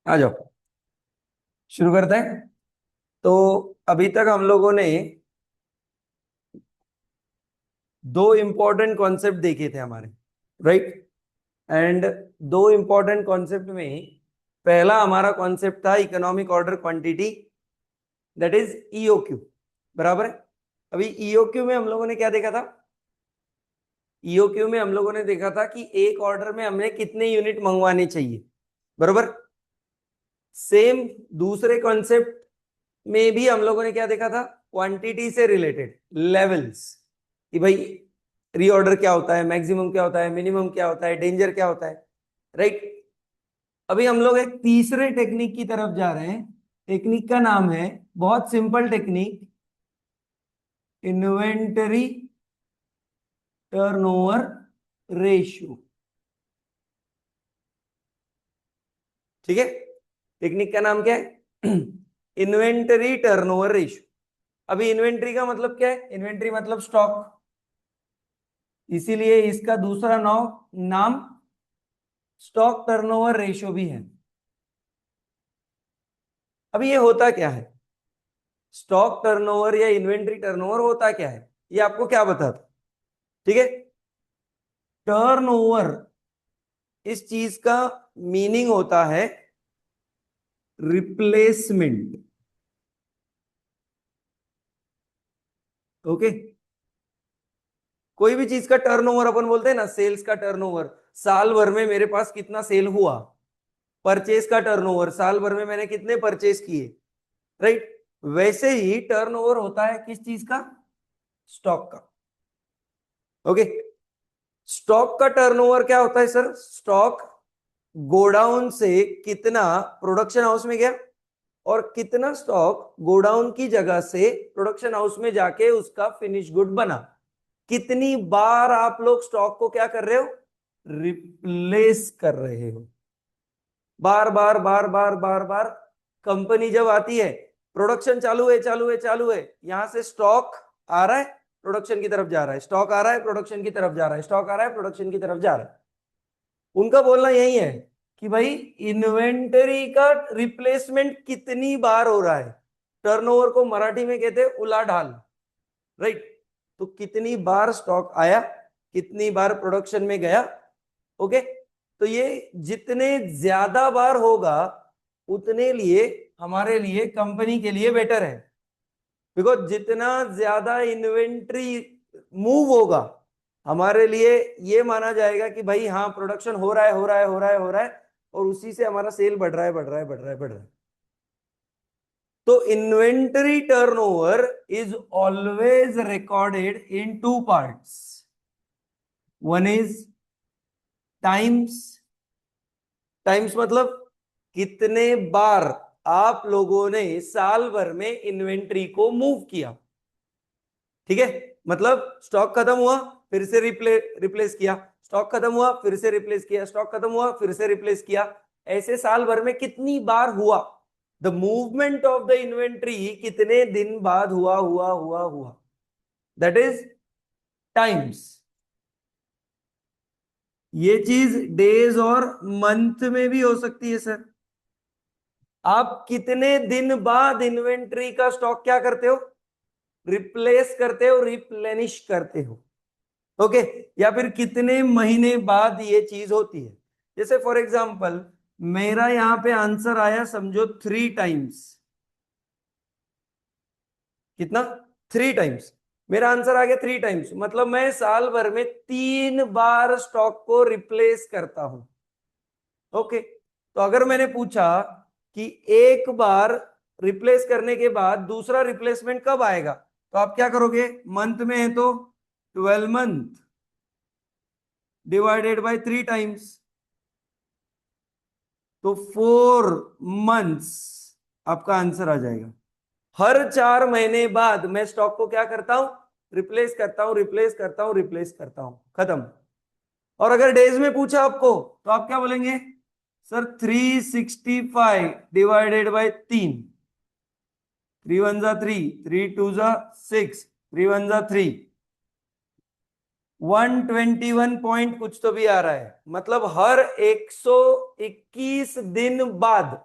आ जाओ, शुरू करते हैं। तो अभी तक हम लोगों ने दो इंपॉर्टेंट कॉन्सेप्ट देखे थे हमारे, राइट। एंड दो इंपॉर्टेंट कॉन्सेप्ट में पहला हमारा कॉन्सेप्ट था economic order quantity, that is EOQ. बराबर है। अभी ईओक्यू में हम लोगों ने क्या देखा था? ईओक्यू में हम लोगों ने देखा था कि एक ऑर्डर में हमें कितने यूनिट मंगवाने चाहिए। बराबर। सेम दूसरे कॉन्सेप्ट में भी हम लोगों ने क्या देखा था? क्वांटिटी से रिलेटेड लेवल्स, कि भाई रीऑर्डर क्या होता है, मैक्सिमम क्या होता है, मिनिमम क्या होता है, डेंजर क्या होता है, राइट। अभी हम लोग एक तीसरे टेक्निक की तरफ जा रहे हैं। टेक्निक का नाम है, बहुत simple technique, inventory turnover ratio. ठीक है। टेक्निक का नाम क्या है? Inventory turnover ratio. अभी इन्वेंट्री का मतलब क्या है? इन्वेंट्री मतलब स्टॉक, इसीलिए इसका दूसरा नाम स्टॉक टर्नओवर रेशियो भी है। अभी ये होता क्या है? स्टॉक टर्नओवर या इन्वेंट्री टर्नओवर होता क्या है, ये आपको क्या बताता? ठीक है। टर्नओवर, इस चीज का मीनिंग होता है रिप्लेसमेंट। ओके। कोई भी चीज का टर्नओवर अपन बोलते हैं ना, सेल्स का टर्नओवर, साल भर में मेरे पास कितना सेल हुआ। परचेज का टर्नओवर, साल भर में मैंने कितने परचेज किए, राइट। वैसे ही टर्नओवर होता है किस चीज का? स्टॉक का। ओके। स्टॉक का टर्नओवर क्या होता है सर? स्टॉक गोडाउन से कितना प्रोडक्शन हाउस में गया, और कितना स्टॉक गोडाउन की जगह से प्रोडक्शन हाउस में जाके उसका फिनिश गुड बना। कितनी बार आप लोग स्टॉक को क्या कर रहे हो? रिप्लेस कर रहे हो। बार बार बार बार बार बार। कंपनी जब आती है, प्रोडक्शन चालू है चालू है चालू है, यहां से स्टॉक आ रहा है, प्रोडक्शन की तरफ जा रहा है, स्टॉक आ रहा है, प्रोडक्शन की तरफ जा रहा है, स्टॉक आ रहा है, प्रोडक्शन की तरफ जा रहा है। उनका बोलना यही है कि भाई इन्वेंटरी का रिप्लेसमेंट कितनी बार हो रहा है। टर्नओवर को मराठी में कहते हैं उलाढाल, राइट। तो कितनी बार स्टॉक आया, कितनी बार प्रोडक्शन में गया। ओके। तो ये जितने ज्यादा बार होगा, उतने लिए हमारे लिए, कंपनी के लिए बेटर है। बिकॉज जितना ज्यादा इन्वेंट्री मूव होगा, हमारे लिए ये माना जाएगा कि भाई हाँ प्रोडक्शन हो रहा है हो रहा है हो रहा है हो रहा है, और उसी से हमारा सेल बढ़ रहा है बढ़ रहा है बढ़ रहा है बढ़ रहा है। तो inventory turnover is always recorded in two parts. One is times. Times मतलब कितने बार आप लोगों ने साल भर में इन्वेंट्री को मूव किया। ठीक है। मतलब स्टॉक खत्म हुआ, फिर से रिप्लेस किया, स्टॉक खत्म हुआ, फिर से रिप्लेस किया, स्टॉक खत्म हुआ, फिर से रिप्लेस किया। ऐसे साल भर में कितनी बार हुआ? The movement of the inventory कितने दिन बाद हुआ हुआ हुआ हुआ, दैट इज टाइम्स। ये चीज डेज और मंथ में भी हो सकती है सर। आप कितने दिन बाद इन्वेंट्री का स्टॉक क्या करते हो? रिप्लेस करते हो, रिप्लेनिश करते हो। ओके। या फिर कितने महीने बाद ये चीज होती है। जैसे फॉर एग्जांपल, मेरा यहां पे आंसर आया समझो 3 टाइम्स। कितना? 3 टाइम्स। मेरा आंसर आ गया 3 टाइम्स, मतलब मैं साल भर में 3 बार स्टॉक को रिप्लेस करता हूं। ओके। तो अगर मैंने पूछा कि एक बार रिप्लेस करने के बाद दूसरा रिप्लेसमेंट कब आएगा, तो आप क्या करोगे? मंथ में है तो 12 मंथ डिवाइडेड बाय 3 टाइम्स, तो 4 मंथ्स आपका आंसर आ जाएगा। हर 4 महीने बाद मैं स्टॉक को क्या करता हूं? रिप्लेस करता हूं, रिप्लेस करता हूं, रिप्लेस करता हूं, खत्म। और अगर डेज में पूछा आपको, तो आप क्या बोलेंगे? सर 365 डिवाइडेड बाय 3, 3 1 जा 3, 3 2 जा 6, 3 1 जा 3, 121 पॉइंट कुछ तो भी आ रहा है। मतलब हर 121 दिन बाद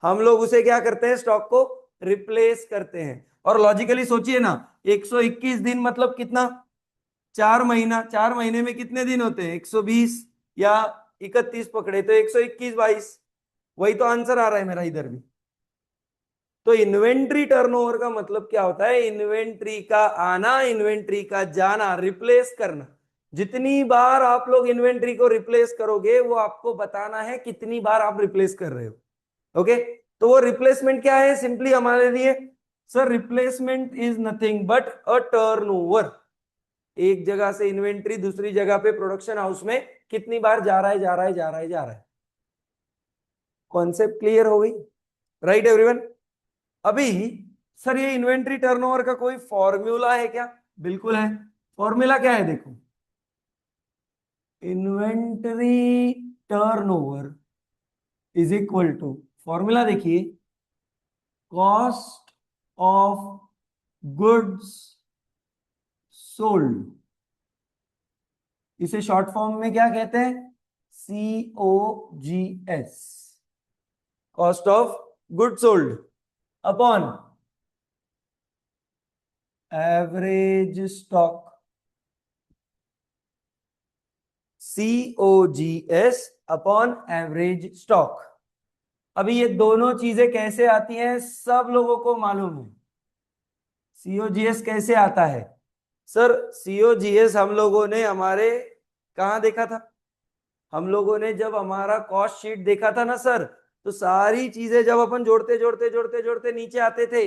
हम लोग उसे क्या करते हैं, स्टॉक को रिप्लेस करते हैं। और लॉजिकली सोचिए ना, 121 दिन मतलब कितना, 4 महीना, 4 महीने में कितने दिन होते हैं, 120 या 31 पकड़े तो 121 22, वही तो आंसर आ रहा है मेरा इधर भी। तो इन्वेंट्री टर्नओवर का मतलब क्या होता है, इन्वेंट्री का आना, इन्वेंट्री का जाना, रिप्लेस करना। जितनी बार आप लोग इन्वेंट्री को रिप्लेस करोगे वो आपको बताना है कितनी बार आप रिप्लेस कर रहे हो। ओके, तो वो रिप्लेसमेंट क्या है सिंपली हमारे लिए, sir replacement is nothing but a turnover. एक जगह से इन्वेंट्री दूसरी जगह पे प्रोडक्शन हाउस में कितनी बार जा रहा है, जा रहा है, जा रहा है, जा रहा है। कॉन्सेप्ट क्लियर हो गई, राइट एवरीवन। अभी सर ये इन्वेंट्री टर्नओवर का कोई फॉर्मूला है क्या, बिल्कुल है। फॉर्मूला क्या है देखो, inventory turnover is equal to, formula देखिए, कॉस्ट ऑफ गुड्स सोल्ड, इसे शॉर्ट फॉर्म में क्या कहते हैं, COGS, cost of good sold upon average stock, COGS upon average stock. अभी ये दोनों चीजें कैसे आती हैं सब लोगों को मालूम है। COGS कैसे आता है सर, COGS हम लोगों ने हमारे कहाँ देखा था, हम लोगों ने जब हमारा कॉस्ट शीट देखा था ना सर, तो सारी चीजें जब अपन जोड़ते जोड़ते जोड़ते जोड़ते नीचे आते थे,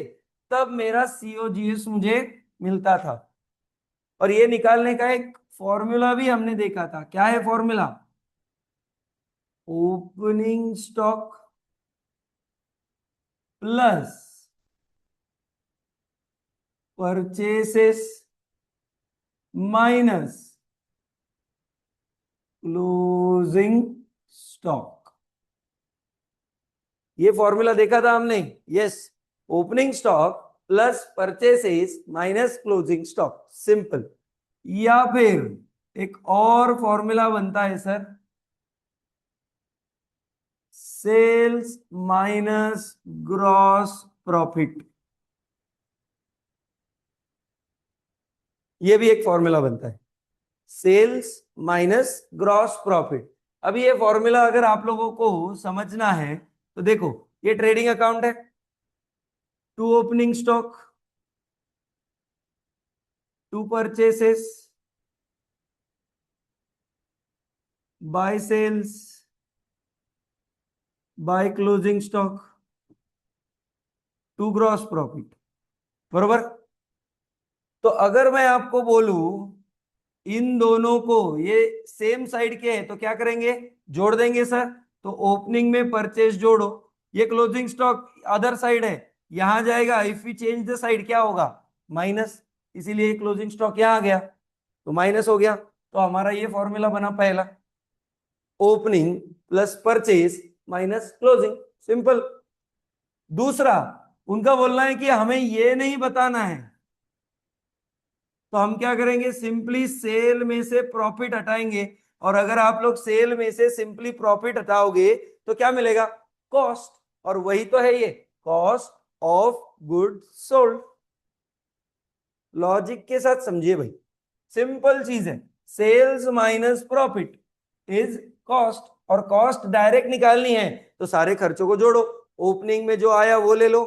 तब मेरा COGS मुझे मिलता था। और ये निकालने का एक फॉर्मूला भी हमने देखा था, क्या है formula, opening stock plus purchases minus closing stock. ये फॉर्मूला देखा था हमने, yes, opening stock plus purchases minus closing stock, simple. या फिर एक और फॉर्मूला बनता है sir, sales minus gross profit, ये भी एक फॉर्मूला बनता है, सेल्स माइनस ग्रॉस प्रॉफिट। अभी ये फॉर्मूला अगर आप लोगों को समझना है तो देखो, ये ट्रेडिंग अकाउंट है, to opening stock, to purchases by sales by closing stock to gross profit, बरोबर। तो अगर मैं आपको बोलूं इन दोनों को, ये सेम साइड के हैं तो क्या करेंगे, जोड़ देंगे सर। तो ओपनिंग में परचेज जोड़ो, ये क्लोजिंग स्टॉक अदर साइड है, यहां जाएगा, if we change the side क्या होगा, माइनस, इसीलिए क्लोजिंग स्टॉक यहां आ गया तो माइनस हो गया। तो हमारा ये फॉर्मूला बना पहला, opening plus purchase minus closing, simple. दूसरा, उनका बोलना है कि हमें ये नहीं बताना है, तो हम क्या करेंगे, सिंपली सेल में से प्रॉफिट हटाएंगे। और अगर आप लोग सेल में से सिंपली प्रॉफिट हटाओगे तो क्या मिलेगा, कॉस्ट, और वही तो है ये, cost of good sold. Logic के साथ समझिए भाई, सिंपल चीज है, sales minus profit is cost, और कॉस्ट डायरेक्ट निकालनी है तो सारे खर्चों को जोड़ो, ओपनिंग में जो आया वो ले लो,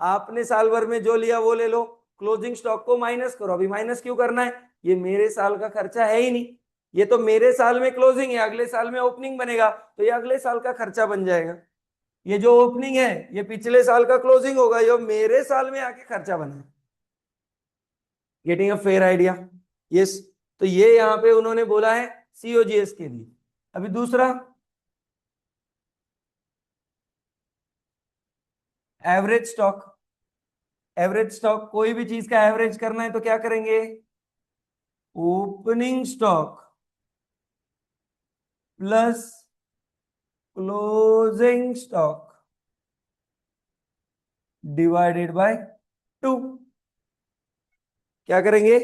आपने साल भर में जो लिया वो ले लो, क्लोजिंग स्टॉक को माइनस करो। अभी माइनस क्यों करना है, ये मेरे साल का खर्चा है ही नहीं, ये तो मेरे साल में क्लोजिंग है, अगले साल में ओपनिंग बनेगा तो ये अगले साल का खर्चा बन जाएगा। ये जो ओपनिंग है ये पिछले साल का क्लोजिंग होगा, ये मेरे साल में आके खर्चा बना। Getting a fair idea, yes. तो ये यहां पे उन्होंने बोला है COGS के लिए। अभी दूसरा, एवरेज स्टॉक। एवरेज स्टॉक, कोई भी चीज का एवरेज करना है तो क्या करेंगे, opening stock plus closing stock divided by 2। क्या करेंगे,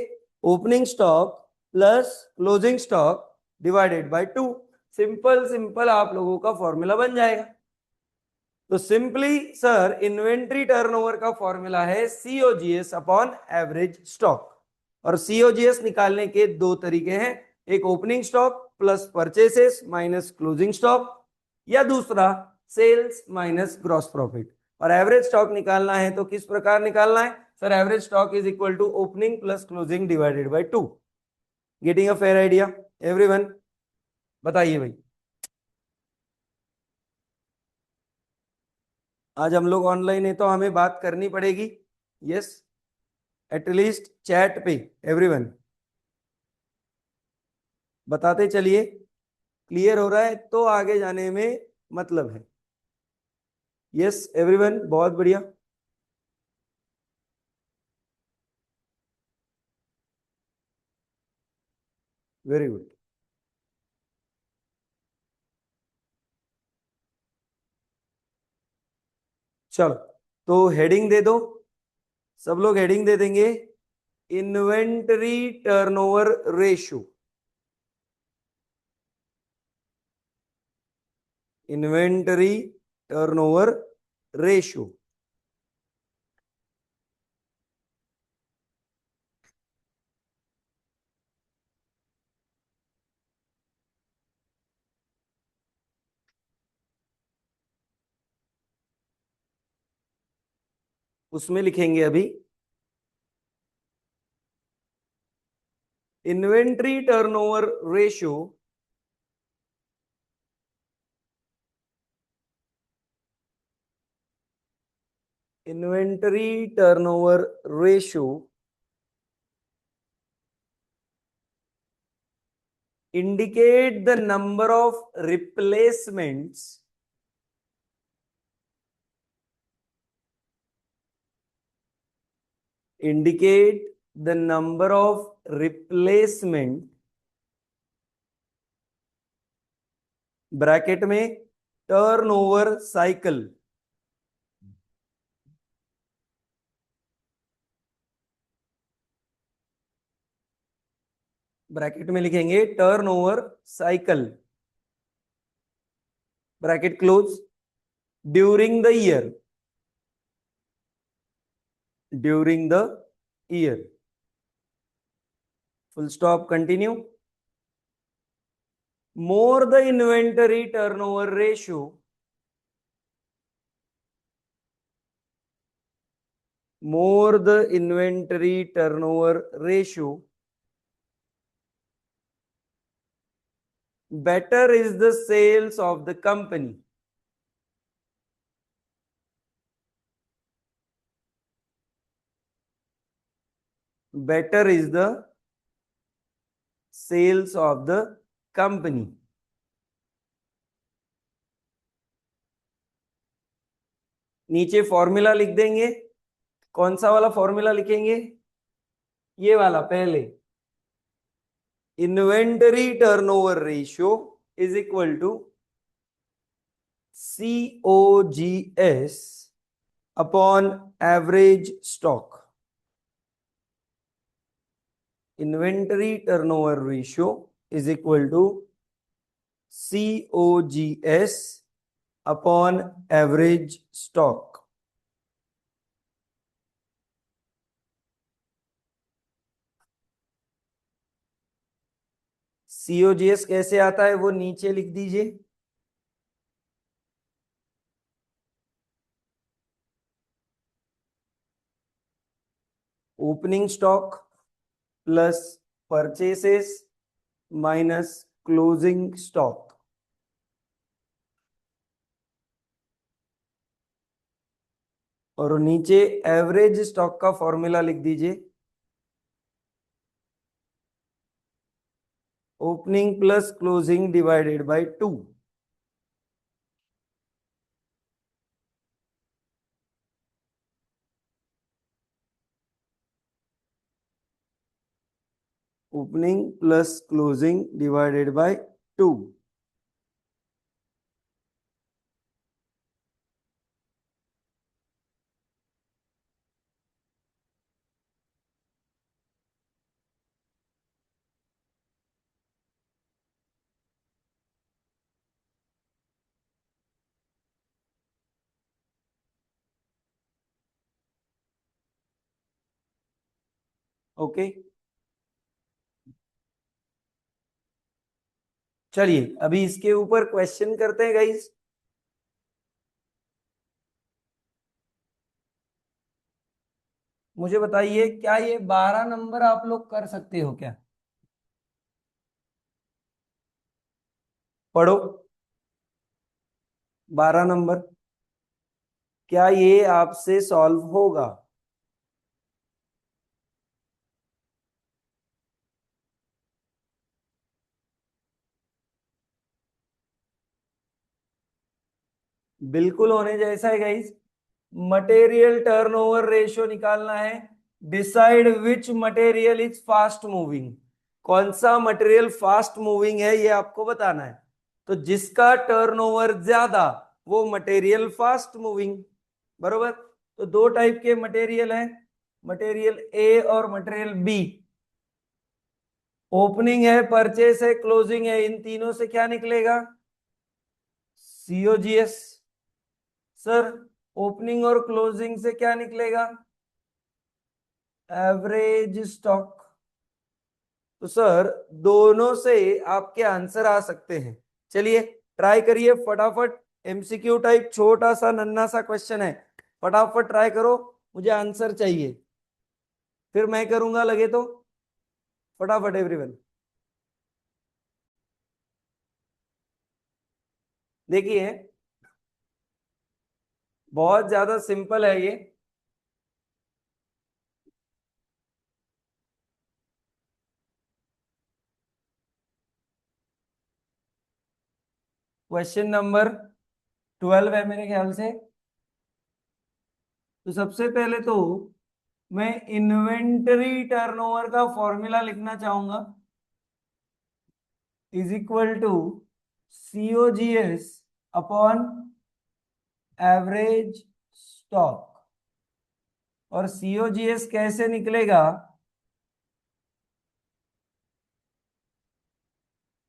opening stock plus closing stock divided by 2, simple simple आप लोगों का फॉर्मूला बन जाएगा। तो सिंपली सर इन्वेंट्री टर्नओवर का फॉर्मूला है सीओजीएस अपॉन एवरेज स्टॉक। और सीओजीएस निकालने के दो तरीके हैं, एक opening stock plus purchases minus closing stock, या दूसरा सेल्स माइनस ग्रॉस प्रॉफिट। और एवरेज स्टॉक निकालना है तो किस प्रकार निकालना है sir? Average stock is equal to opening plus closing divided by 2। Getting a fair idea everyone? बताइए भाई। आज हम लोग ऑनलाइन है तो हमें बात करनी पड़ेगी। यस, एटलीस्ट चैट पे एवरीवन बताते चलिए। क्लियर हो रहा है तो आगे जाने में मतलब है। यस एवरीवन, बहुत बढ़िया। Very good. चलो, तो हेडिंग दे दो। सब लोग हेडिंग दे देंगे, inventory turnover ratio. Inventory turnover ratio. उसमें लिखेंगे अभी inventory turnover ratio inventory turnover ratio indicate the number of replacements indicate the number of replacement bracket में टर्नओवर साइकिल, ब्रैकेट में लिखेंगे turnover cycle, bracket close, during the year, during the year, full stop, continue. More the inventory turnover ratio, more the inventory turnover ratio, better is the sales of the company. Better is the sales of the company. नीचे formula लिख देंगे। कौन सा वाला formula लिखेंगे? ये वाला पहले, inventory turnover ratio is equal to COGS upon average stock. Inventory turnover ratio is equal to COGS upon average stock. COGS कैसे आता है वो नीचे लिख दीजिए। Opening stock plus purchases minus closing stock. और नीचे एवरेज स्टॉक का फॉर्मूला लिख दीजिए, opening plus closing divided by 2। Opening plus closing divided by 2। Okay, चलिए अभी इसके ऊपर क्वेश्चन करते हैं गाइस। मुझे बताइए, क्या ये 12 नंबर आप लोग कर सकते हो क्या? पढ़ो। 12 नंबर, क्या ये आपसे सॉल्व होगा? बिल्कुल होने जैसा है गाइस। मटेरियल टर्नओवर रेशियो निकालना है। Decide which material is fast moving. कौन सा मटेरियल फास्ट मूविंग है ये आपको बताना है। तो जिसका टर्नओवर ज्यादा वो मटेरियल फास्ट मूविंग, बरोबर। तो दो टाइप के मटेरियल हैं, मटेरियल ए और मटेरियल बी। ओपनिंग है, परचेस है, क्लोजिंग है, इन तीनों से क्या निकलेगा? सीओजीएस। सर, ओपनिंग और क्लोजिंग से क्या निकलेगा? Average stock. तो सर दोनों से आपके आंसर आ सकते हैं। चलिए ट्राई करिए फटाफट। एमसीक्यू टाइप छोटा सा नन्ना सा क्वेश्चन है, फटाफट ट्राई करो, मुझे आंसर चाहिए। फिर मैं करूंगा लगे तो। फटाफट एवरीवन। देखिए बहुत ज्यादा सिंपल है ये। क्वेश्चन नंबर 12 है मेरे ख्याल से। तो सबसे पहले तो मैं इन्वेंटरी टर्नओवर का फॉर्मूला लिखना चाहूंगा, is equal to COGS upon average stock. और सीओजीएस कैसे निकलेगा?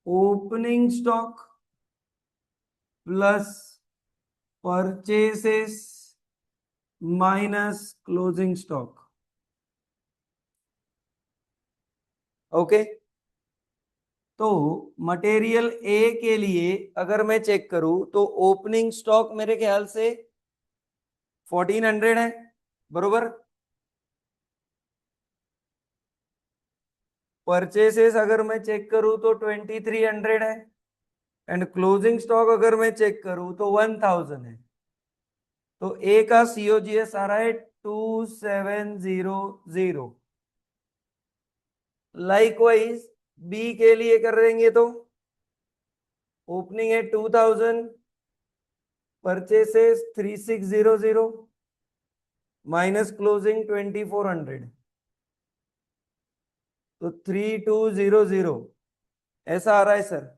Opening stock plus purchases minus closing stock. Okay, तो मटेरियल ए के लिए अगर मैं चेक करूं तो ओपनिंग स्टॉक मेरे ख्याल से 1400 है, बरोबर। परचेसेस अगर मैं चेक करूं तो 2300 है, एंड क्लोजिंग स्टॉक अगर मैं चेक करूं तो 1000 है। तो ए का सीओजीएस आ रहा है 2700। लाइकवाइज बी के लिए कर देंगे तो ओपनिंग है 2000, परचेसेस 3600 माइनस क्लोजिंग 2400, तो 3200 ऐसा आ रहा है सर।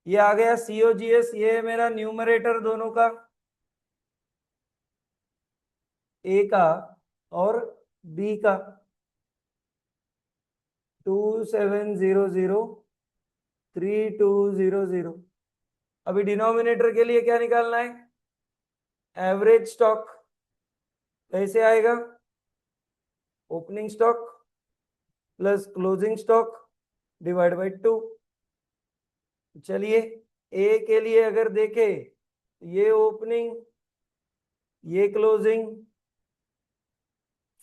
ये आ गया सीओजीएस, ये है मेरा न्यूमरेटर दोनों का, ए का और बी का। 2700, 3200। अभी डिनोमिनेटर के लिए क्या निकालना है? Average stock. कैसे आएगा? Opening stock plus closing stock divide by 2। चलिए ए के लिए अगर देखें, ये ओपनिंग ये closing,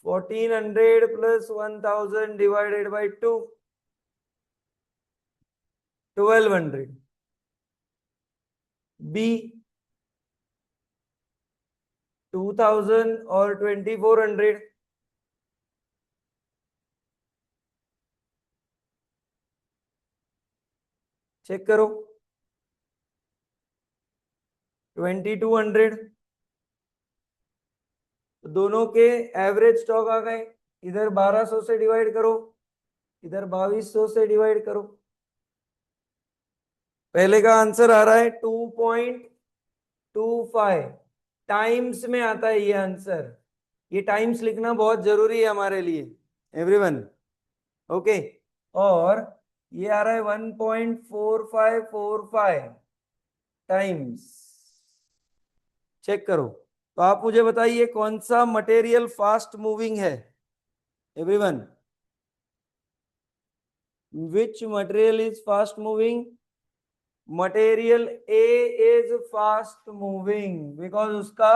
1400 plus 1000 divided by 2, 1200। B 2000 और 2400। चेक करो, 2200। दोनों के एवरेज स्टॉक आ गए। इधर 1200 से डिवाइड करो, इधर 2200 से डिवाइड करो। पहले का आंसर आ रहा है 2.25 टाइम्स में आता है ये आंसर। ये टाइम्स लिखना बहुत जरूरी है हमारे लिए एवरीवन। ओके, और ये आ रहा है 1.4545 टाइम्स। चेक करो। तो आप मुझे बताइए कौन सा मटेरियल फास्ट मूविंग है everyone. Which material is fast moving? Material A is fast moving because उसका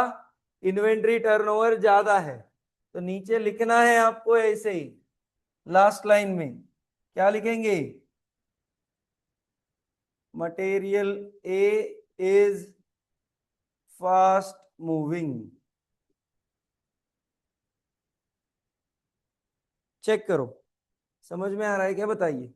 इन्वेंट्री टर्नओवर ज्यादा है। तो नीचे लिखना है आपको ऐसे ही, लास्ट लाइन में क्या लिखेंगे? Material A is fast moving. Check करो, समझ में आ रहा है क्या? बताइए।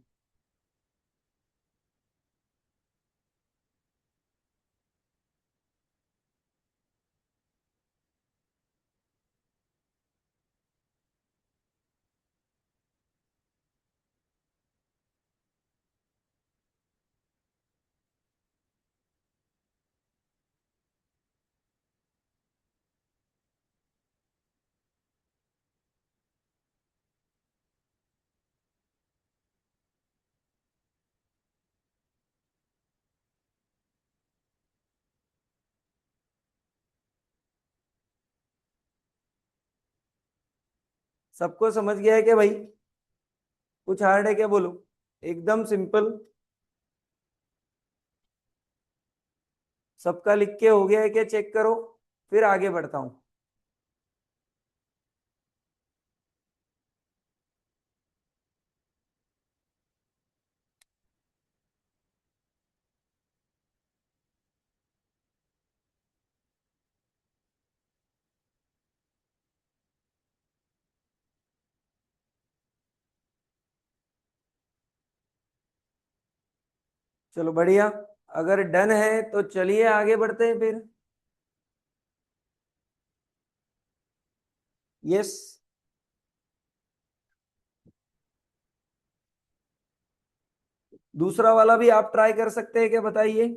सबको समझ गया है क्या भाई? कुछ हार्ड है क्या? बोलो। एकदम सिंपल। सबका लिख के हो गया है क्या? चेक करो, फिर आगे बढ़ता हूं। चलो बढ़िया। अगर डन है तो चलिए आगे बढ़ते हैं फिर। यस। दूसरा वाला भी आप ट्राई कर सकते हैं क्या? बताइए।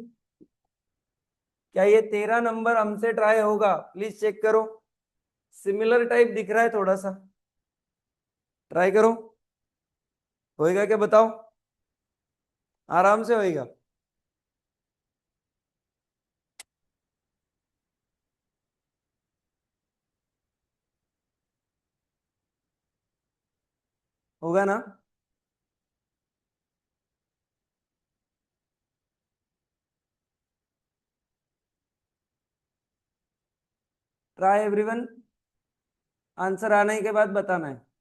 क्या ये 13 नंबर हमसे ट्राई होगा? प्लीज चेक करो। सिमिलर टाइप दिख रहा है थोड़ा सा। ट्राई करो। होएगा क्या? बताओ। आराम से होएगा। होगा ना? Try everyone. आंसर आने के बाद बताना है।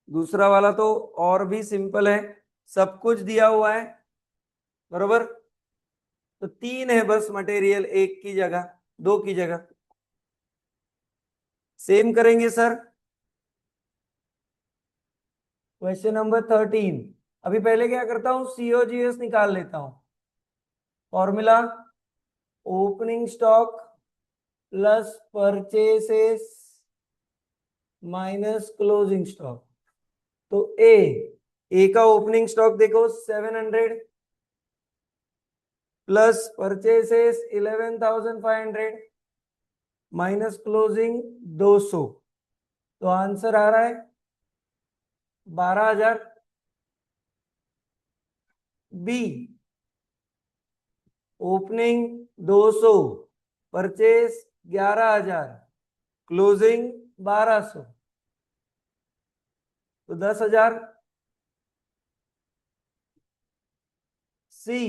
दूसरा वाला तो और भी सिंपल है, सब कुछ दिया हुआ है, बरोबर। तो तीन है बस मटेरियल, एक की जगह, दो की जगह। सेम करेंगे सर। Question number 13। अभी पहले क्या करता हूँ, सीओजीएस निकाल लेता हूँ। Formula, opening stock plus purchases minus closing stock. तो ए का ओपनिंग स्टॉक देखो 700 प्लस परचेसेस 11,500 माइनस क्लोजिंग 200। तो आंसर आ रहा है 12,000। बी, ओपनिंग 200, परचेस 11,000, क्लोजिंग 1,200, तो 10,000। सी,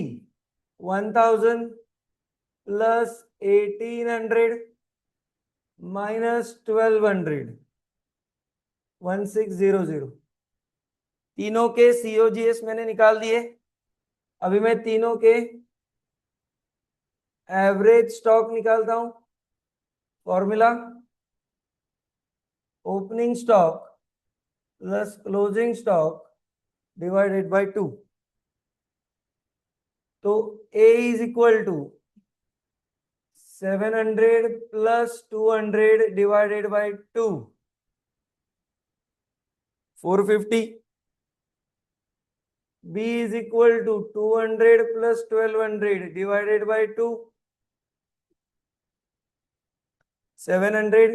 1,000 प्लस 1,800 माइनस 1,200, 1,600। तीनों के सीओजीएस मैंने निकाल दिए। अभी मैं तीनों के एवरेज स्टॉक निकालता हूं। Formula, opening stock plus closing stock divided by 2। तो A is equal to 700 plus 200 divided by 2, 450। B is equal to 200 plus 1,200 divided by 2, 700।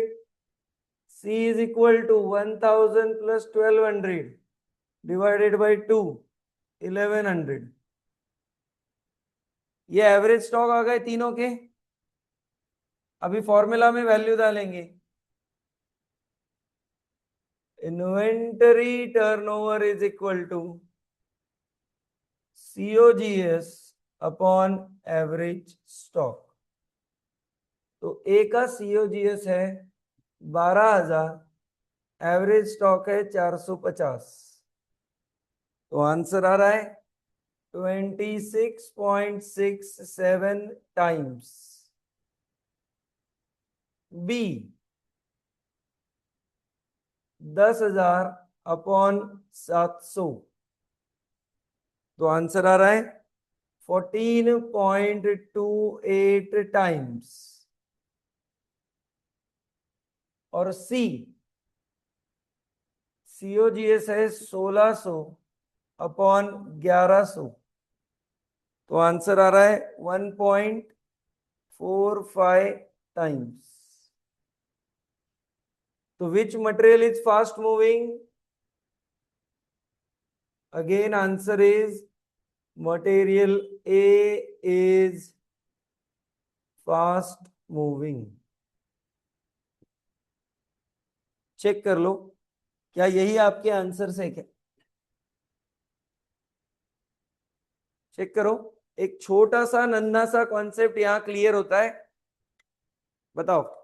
C is equal to 1,000 plus 1,200 divided by 2, 1,100। ये average stock आ गए तीनों के। अभी formula में value डालेंगे। Inventory turnover is equal to COGS upon average stock. तो A का COGS है 12,000, एवरेज स्टॉक है 450, तो आंसर आ रहा है 26.67 टाइम्स। बी 10,000 अपॉन 700, तो आंसर आ रहा है 14.28 टाइम्स। और COGS है 1600 अपॉन 1100, तो आंसर आ रहा है 1.45 टाइम्स। तो which material is fast moving? Again answer is material A is fast moving. Check कर लो, क्या यही आपके आंसर से? क्या चेक करो, एक छोटा सा नन्हा सा कॉन्सेप्ट यहां क्लियर होता है। बताओ।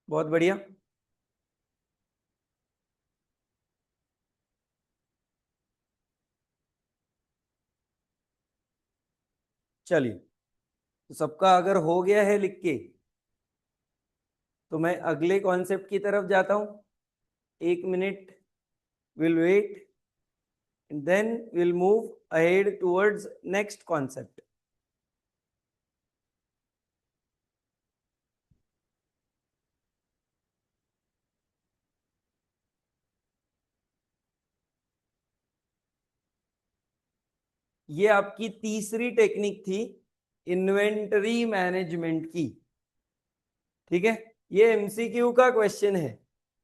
बहुत बढ़िया। चलिए, तो सबका अगर हो गया है लिख के, तो मैं अगले कॉन्सेप्ट की तरफ जाता हूं। 1 minute will wait, then will move ahead towards next concept. ये आपकी तीसरी टेक्निक थी इन्वेंटरी मैनेजमेंट की। ठीक है, ये एमसीक्यू का क्वेश्चन है।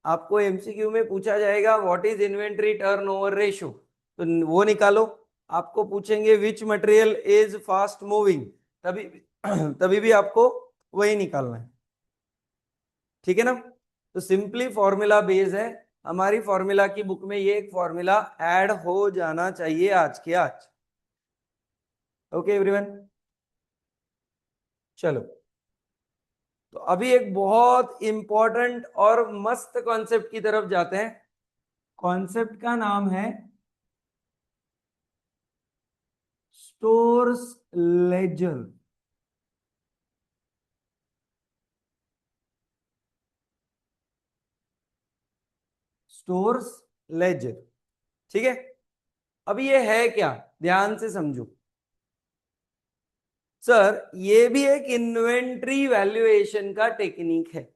आपको एमसीक्यू में पूछा जाएगा what is inventory turnover ratio, तो वो निकालो। आपको पूछेंगे विच मटेरियल इज फास्ट मूविंग, तभी तभी भी आपको वही निकालना है। ठीक है ना? तो सिंपली फॉर्मूला बेस है। हमारी फॉर्मूला की बुक में ये एक फॉर्मूला ऐड हो जाना चाहिए आज के आज। ओके एवरीवन, चलो। तो अभी एक बहुत इंपॉर्टेंट और मस्त कॉन्सेप्ट की तरफ जाते हैं। कॉन्सेप्ट का नाम है स्टोर्स लेजर। स्टोर्स लेजर, ठीक है। अभी ये है क्या, ध्यान से समझो। सर, ये भी एक इन्वेंट्री वैल्यूएशन का टेक्निक है।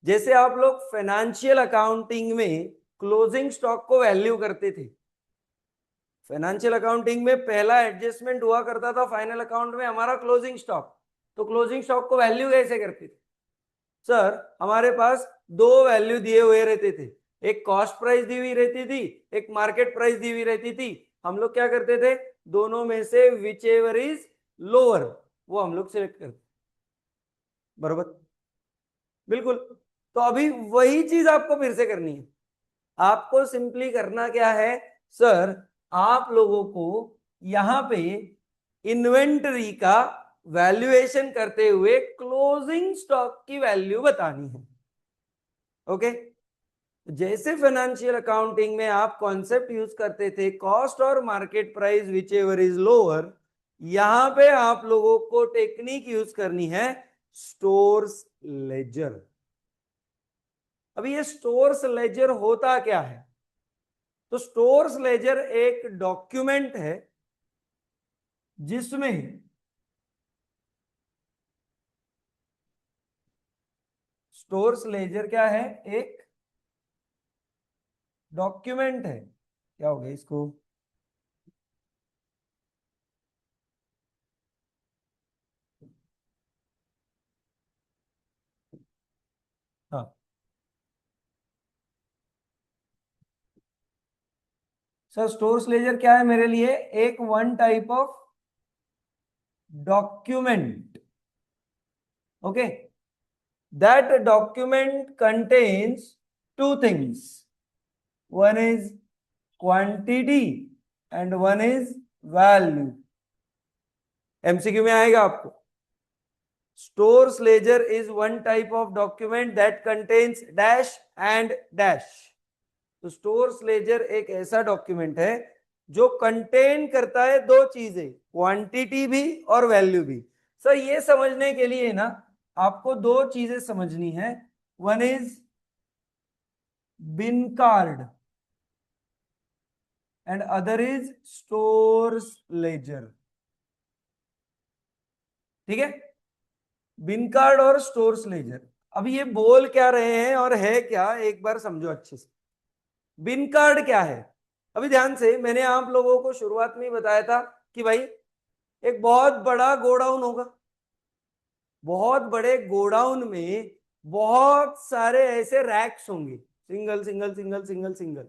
जैसे आप लोग फाइनेंशियल अकाउंटिंग में क्लोजिंग स्टॉक को वैल्यू करते थे। फाइनेंशियल अकाउंटिंग में पहला एडजस्टमेंट हुआ करता था फाइनल अकाउंट में हमारा क्लोजिंग स्टॉक। तो क्लोजिंग स्टॉक को वैल्यू कैसे करते थे? सर, हमारे पास दो वैल्यू दिए हुए रहते थे। एक कॉस्ट प्राइस दी हुई रहती थी, एक मार्केट प्राइस दी हुई रहती थी। हम लोग क्या करते थे, दोनों में से विच एवर इज लोअर वो हम लोग सिलेक्ट करते। बरोबर, बिल्कुल। तो अभी वही चीज आपको फिर से करनी है। आपको सिंपली करना क्या है, सर, आप लोगों को यहां पे इन्वेंटरी का वैल्यूएशन करते हुए क्लोजिंग स्टॉक की वैल्यू बतानी है। ओके, जैसे फाइनेंशियल अकाउंटिंग में आप कॉन्सेप्ट यूज करते थे कॉस्ट और market price which ever is lower, यहां पे आप लोगों को टेक्निक यूज करनी है स्टोर्स लेजर। अभी ये स्टोर्स लेजर होता क्या है? तो स्टोर्स लेजर एक डॉक्यूमेंट है जिसमें स्टोर्स लेजर क्या है, एक डॉक्यूमेंट है। क्या हो गया इसको? सर स्टोर्स लेजर क्या है मेरे लिए? एक one type of document, okay, that document contains two things, one is quantity and one is value. MCQ में आएगा आपको। Stores ledger is one type of document that contains dash and dash. तो stores ledger एक ऐसा document है जो contain करता है दो चीजें, क्वांटिटी भी और वैल्यू भी। सर ये समझने के लिए ना आपको दो चीजें समझनी है। One is been card and other is stores ledger. ठीक है, बिन कार्ड और स्टोर्स लेजर। अब ये बोल क्या रहे हैं और है क्या, एक बार समझो अच्छे से। बिन कार्ड क्या है? अभी ध्यान से, मैंने आप लोगों को शुरुआत में ही बताया था कि भाई एक बहुत बड़ा गोडाउन होगा, बहुत बड़े गोडाउन में बहुत सारे ऐसे रैक्स होंगे, single single single single single,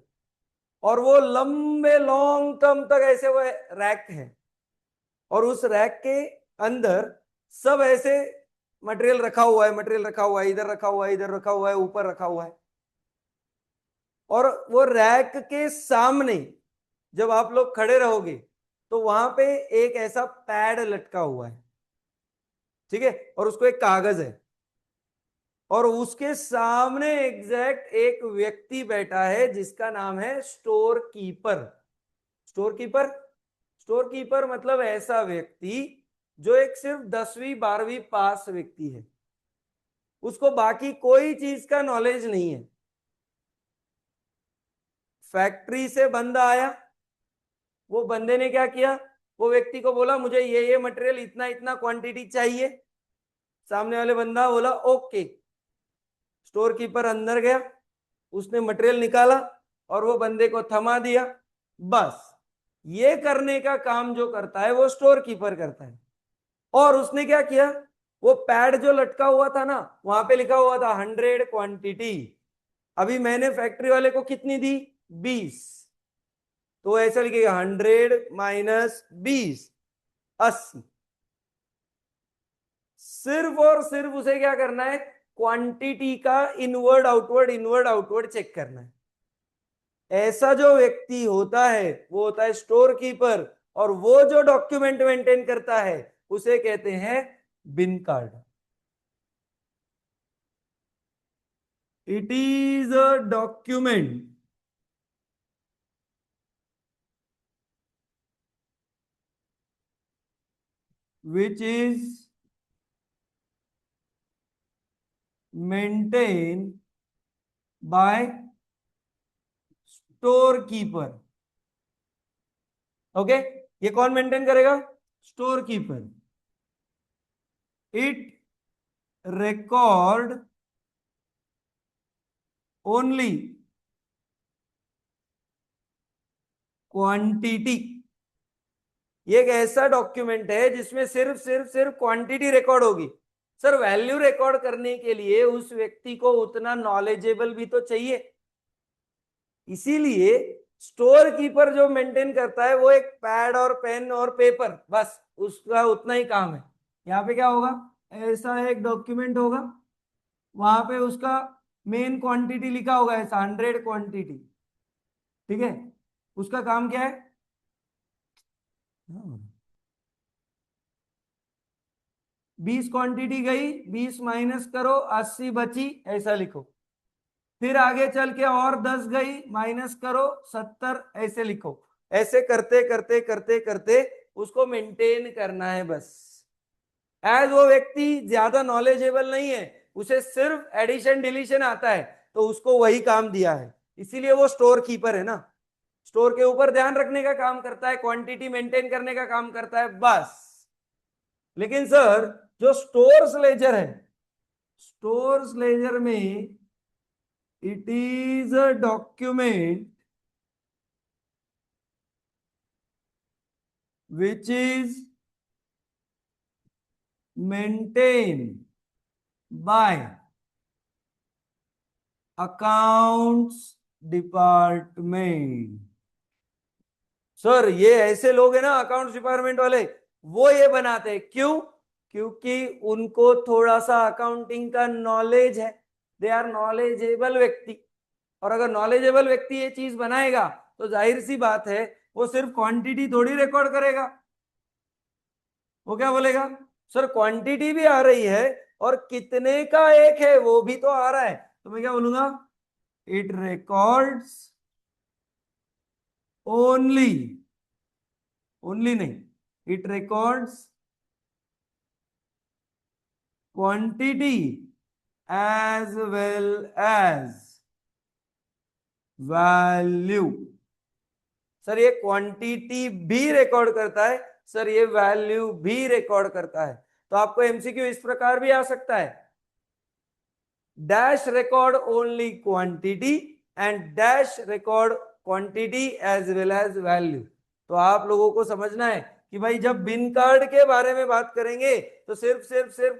और वो लंबे लॉन्ग टर्म तक ऐसे वो रैक है, और उस रैक के अंदर सब ऐसे मटेरियल रखा हुआ है, मटेरियल रखा हुआ है, इधर रखा हुआ है, इधर रखा हुआ है, ऊपर रखा हुआ है। और वो रैक के सामने जब आप लोग खड़े रहोगे तो वहां पे एक ऐसा पैड लटका हुआ है, ठीक है, और उसको एक कागज है, और उसके सामने एग्जैक्ट एक व्यक्ति बैठा है जिसका नाम है store keeper. Store keeper, store keeper मतलब ऐसा व्यक्ति जो एक सिर्फ 10वीं 12वीं पास व्यक्ति है, उसको बाकी कोई चीज का नॉलेज नहीं है। फैक्ट्री से बंदा आया, वो बंदे ने क्या किया, वो व्यक्ति को बोला मुझे ये मटेरियल इतना इतना क्वांटिटी चाहिए। सामने वाले बंदा बोला ओके। स्टोर कीपर अंदर गया, उसने मटेरियल निकाला और वो बंदे को थमा दिया। बस ये करने का काम जो करता है वो स्टोर कीपर करता है। और उसने क्या किया, वो पैड जो लटका हुआ था ना, वहां पे लिखा हुआ था 100 क्वांटिटी। अभी मैंने फैक्ट्री वाले को कितनी दी, 20, तो ऐसा लिखेगा 100 - 20, 80। सिर्फ और सिर्फ उसे क्या करना है, क्वांटिटी का इनवर्ड आउटवर्ड चेक करना है। ऐसा जो व्यक्ति होता है वो होता है स्टोर कीपर, और वो जो डॉक्यूमेंट मेंटेन करता है उसे कहते हैं bin card. It is a document which is maintained by store keeper. Okay, ये कौन मेंटेन करेगा, store keeper. It record only quantity. ये एक ऐसा डॉक्यूमेंट है जिसमें सिर्फ सिर्फ सिर्फ क्वांटिटी रिकॉर्ड होगी। सर वैल्यू रिकॉर्ड करने के लिए उस व्यक्ति को उतना नॉलेजेबल भी तो चाहिए, इसीलिए स्टोर कीपर जो मेंटेन करता है वो एक पैड और पेन और पेपर, बस उसका उतना ही काम है। यहाँ पे क्या होगा, ऐसा एक डॉक्यूमेंट होगा, वहां पे उसका मेन क्वांटिटी लिखा होगा ऐसा 100 क्वांटिटी, ठीक है। उसका काम क्या है, 20 क्वांटिटी गई, 20 माइनस करो 80 बची, ऐसा लिखो। फिर आगे चल के और 10 गई, माइनस करो 70, ऐसे लिखो। ऐसे करते करते करते करते उसको मेंटेन करना है बस। एज वो व्यक्ति ज्यादा नॉलेजेबल नहीं है, उसे सिर्फ एडिशन डिलीशन आता है, तो उसको वही काम दिया है, इसीलिए वो स्टोर कीपर है ना। स्टोर के ऊपर ध्यान रखने का काम करता है, क्वांटिटी मेंटेन करने का काम करता है, बस। लेकिन सर जो स्टोर्स लेजर है, स्टोर्स लेजर में it is a document which is maintained by accounts department। Sir ये ऐसे लोग हैं ना अकाउंट्स डिपार्टमेंट वाले, वो ये बनाते हैं, क्यों? क्योंकि उनको थोड़ा सा अकाउंटिंग का नॉलेज है, दे आर नॉलेजेबल व्यक्ति। और अगर नॉलेजेबल व्यक्ति ये चीज बनाएगा तो जाहिर सी बात है वो सिर्फ क्वांटिटी थोड़ी रिकॉर्ड करेगा, वो क्या बोलेगा, सर क्वांटिटी भी आ रही है और कितने का एक है वो भी तो आ रहा है, तो मैं क्या बोलूंगा, इट रिकॉर्ड्स ओनली, ओनली नहीं, it records quantity as well as value. Sir ये क्वांटिटी भी रिकॉर्ड करता है, सर ये वैल्यू भी रिकॉर्ड करता है। तो आपको एमसीक्यू इस प्रकार भी आ सकता है, dash record only quantity and dash record quantity as well as value. तो आप लोगों को समझना है कि भाई जब बिन कार्ड के बारे में बात करेंगे तो सिर्फ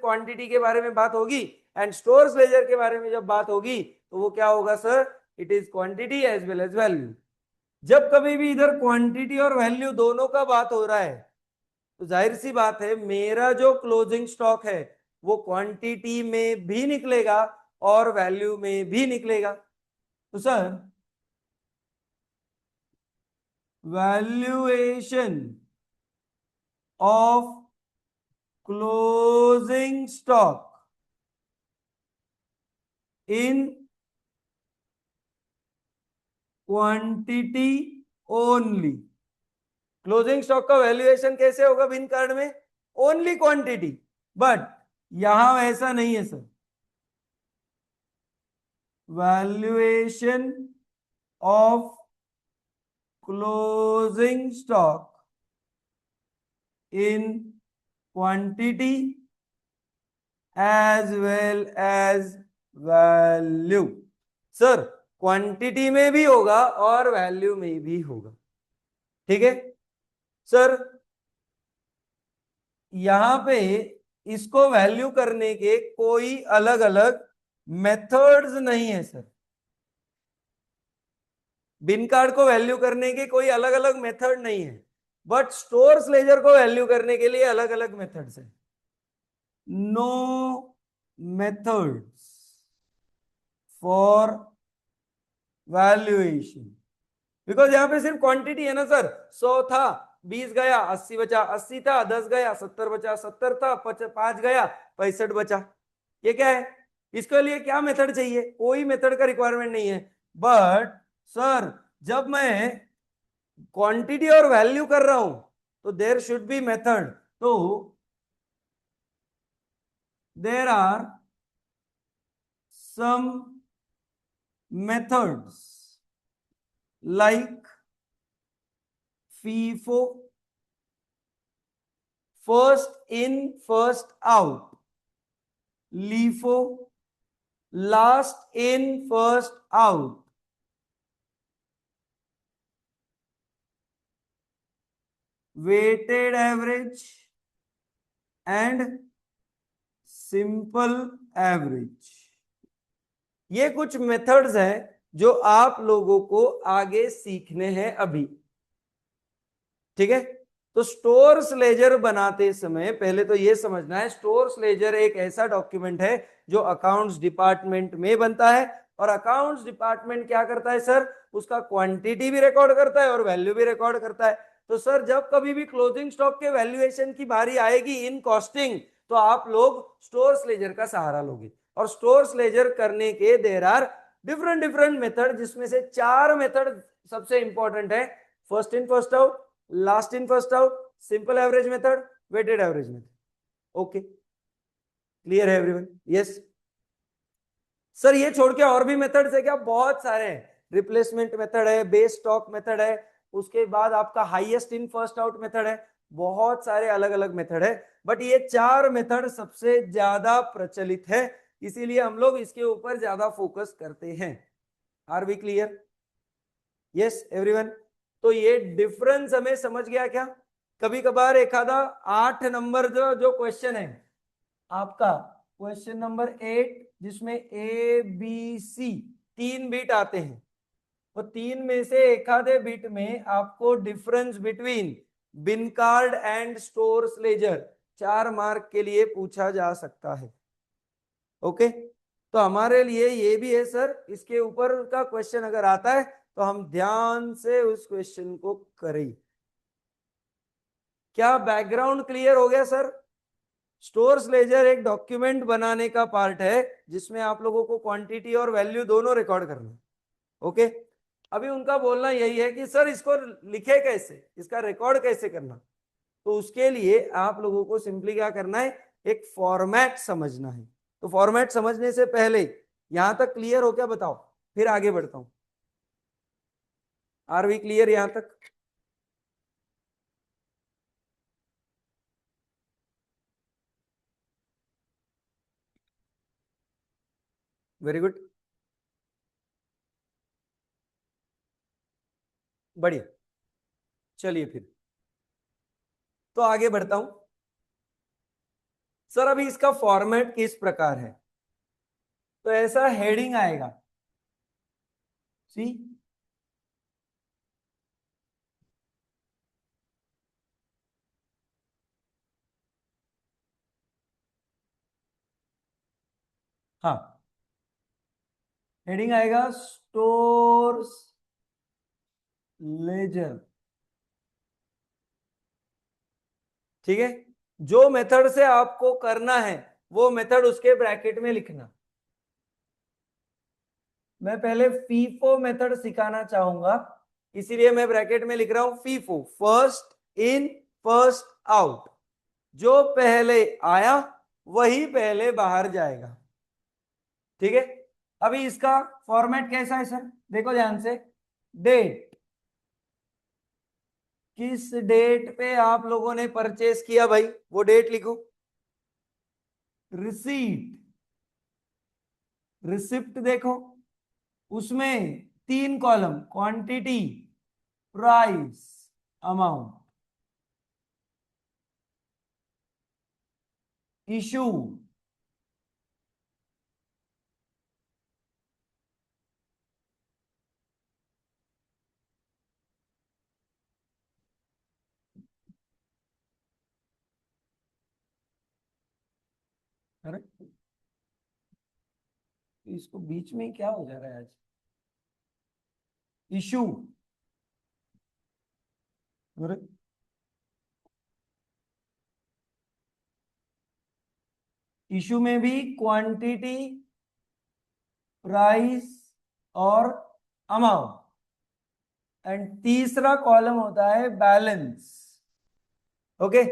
क्वांटिटी के बारे में बात होगी, एंड स्टोर्स लेजर के बारे में जब बात होगी तो वो क्या होगा sir, it is quantity as well as value. जब कभी भी इधर क्वांटिटी और वैल्यू दोनों का बात हो रहा है तो जाहिर सी बात है मेरा जो क्लोजिंग स्टॉक है वो क्वांटिटी में भी निकलेगा और वैल्यू में भी निकलेगा। तो sir valuation of closing stock in quantity only, closing stock का वैल्यूएशन कैसे होगा बिन कार्ड में, ओनली क्वांटिटी, बट यहां वैसा नहीं है sir, valuation of closing stock in quantity as well as value। Sir quantity में भी होगा और वैल्यू में भी होगा, ठीक है सर। यहां पे इसको वैल्यू करने के कोई अलग अलग मेथड्स नहीं है सर, बिन कार्ड को वैल्यू करने के कोई अलग अलग मेथड नहीं है, बट स्टोर्स लेजर को वैल्यू करने के लिए अलग अलग मेथड्स है। No methods for valuation, because यहां पे सिर्फ क्वांटिटी है ना सर, 100 था 20 गया 80 बचा, 80 था 10 गया 70 बचा, 70 था 5 गया 65 बचा। ये क्या है, इसके लिए क्या मेथड चाहिए, कोई मेथड का रिक्वायरमेंट नहीं है। बट सर जब मैं क्वांटिटी और वैल्यू कर रहा हूं तो देयर शुड बी मेथड, तो there are some methods like FIFO, first in first out, LIFO, last in first out, weighted average and simple average। ये कुछ मेथड्स हैं जो आप लोगों को आगे सीखने हैं अभी, ठीक है। तो स्टोर्स लेजर बनाते समय पहले तो ये समझना है, स्टोर्स लेजर एक ऐसा डॉक्यूमेंट है जो अकाउंट्स डिपार्टमेंट में बनता है, और अकाउंट्स डिपार्टमेंट क्या करता है सर, उसका क्वांटिटी भी रिकॉर्ड करता है और वैल्यू भी रिकॉर्ड करता है। तो सर जब कभी भी क्लोजिंग स्टॉक के वैल्यूएशन की बारी आएगी इन कॉस्टिंग, तो आप लोग स्टोर्स लेजर का सहारा लोगे, और स्टोर्स लेजर करने के there are different different method, जिसमें से 4 मेथड सबसे इंपॉर्टेंट है, first in first out, last in first out, simple average method, weighted average method. Okay clear है एवरीवन? यस सर, ये छोड़ के और भी मेथड्स है क्या? बहुत सारे हैं, रिप्लेसमेंट मेथड है, बेस स्टॉक मेथड है, उसके बाद आपका highest in first out method है, बहुत सारे अलग अलग मेथड है, बट ये 4 मेथड सबसे ज्यादा प्रचलित है, इसीलिए हम लोग इसके ऊपर ज्यादा फोकस करते हैं। Are we clear? Yes everyone? तो ये डिफरेंस हमें समझ गया क्या? कभी कभार एक आधा 8 नंबर जो क्वेश्चन है आपका, क्वेश्चन नंबर 8 जिसमें ए बी सी 3 बीट आते हैं, तो 3 में से एक आधे बिट में आपको difference between bin card and stores ledger 4 mark के लिए पूछा जा सकता है। ओके, तो हमारे लिए ये भी है सर, इसके ऊपर का क्वेश्चन अगर आता है तो हम ध्यान से उस क्वेश्चन को करें। क्या बैकग्राउंड क्लियर हो गया सर? स्टोर्स लेजर एक डॉक्यूमेंट बनाने का पार्ट है जिसमें आप लोगों को क्वांटिटी और वैल्यू दोनों रिकॉर्ड करना है। ओके, अभी उनका बोलना यही है कि सर इसको लिखे कैसे, इसका रिकॉर्ड कैसे करना। तो उसके लिए आप लोगों को सिंपली क्या करना है, एक फॉर्मेट समझना है। तो फॉर्मेट समझने से पहले यहां तक क्लियर हो क्या बताओ, फिर आगे बढ़ता हूं। आर वी क्लियर यहां तक? वेरी गुड, बढ़िया। चलिए फिर तो आगे बढ़ता हूं। सर अभी इसका फॉर्मेट किस प्रकार है, तो ऐसा हेडिंग आएगा, सी, हाँ, हेडिंग आएगा स्टोर्स लेजर। ठीक है, जो मेथड से आपको करना है वो मेथड उसके ब्रैकेट में लिखना। मैं पहले फीफो मेथड सिखाना चाहूंगा, इसीलिए मैं ब्रैकेट में लिख रहा हूं FIFO, first in first out. जो पहले आया वही पहले बाहर जाएगा। ठीक है, अभी इसका फॉर्मेट कैसा है सर, देखो ध्यान से। डेट, किस डेट पे आप लोगों ने परचेस किया भाई, वो डेट लिखो। रिसीट, रिसिप्ट देखो, उसमें 3 column, quantity, price, amount. Issue, अरे इसको बीच में क्या हो जा रहा है आज, इशू, अरे इशू में भी क्वांटिटी, प्राइस और अमाउंट, एंड तीसरा कॉलम होता है balance. Okay,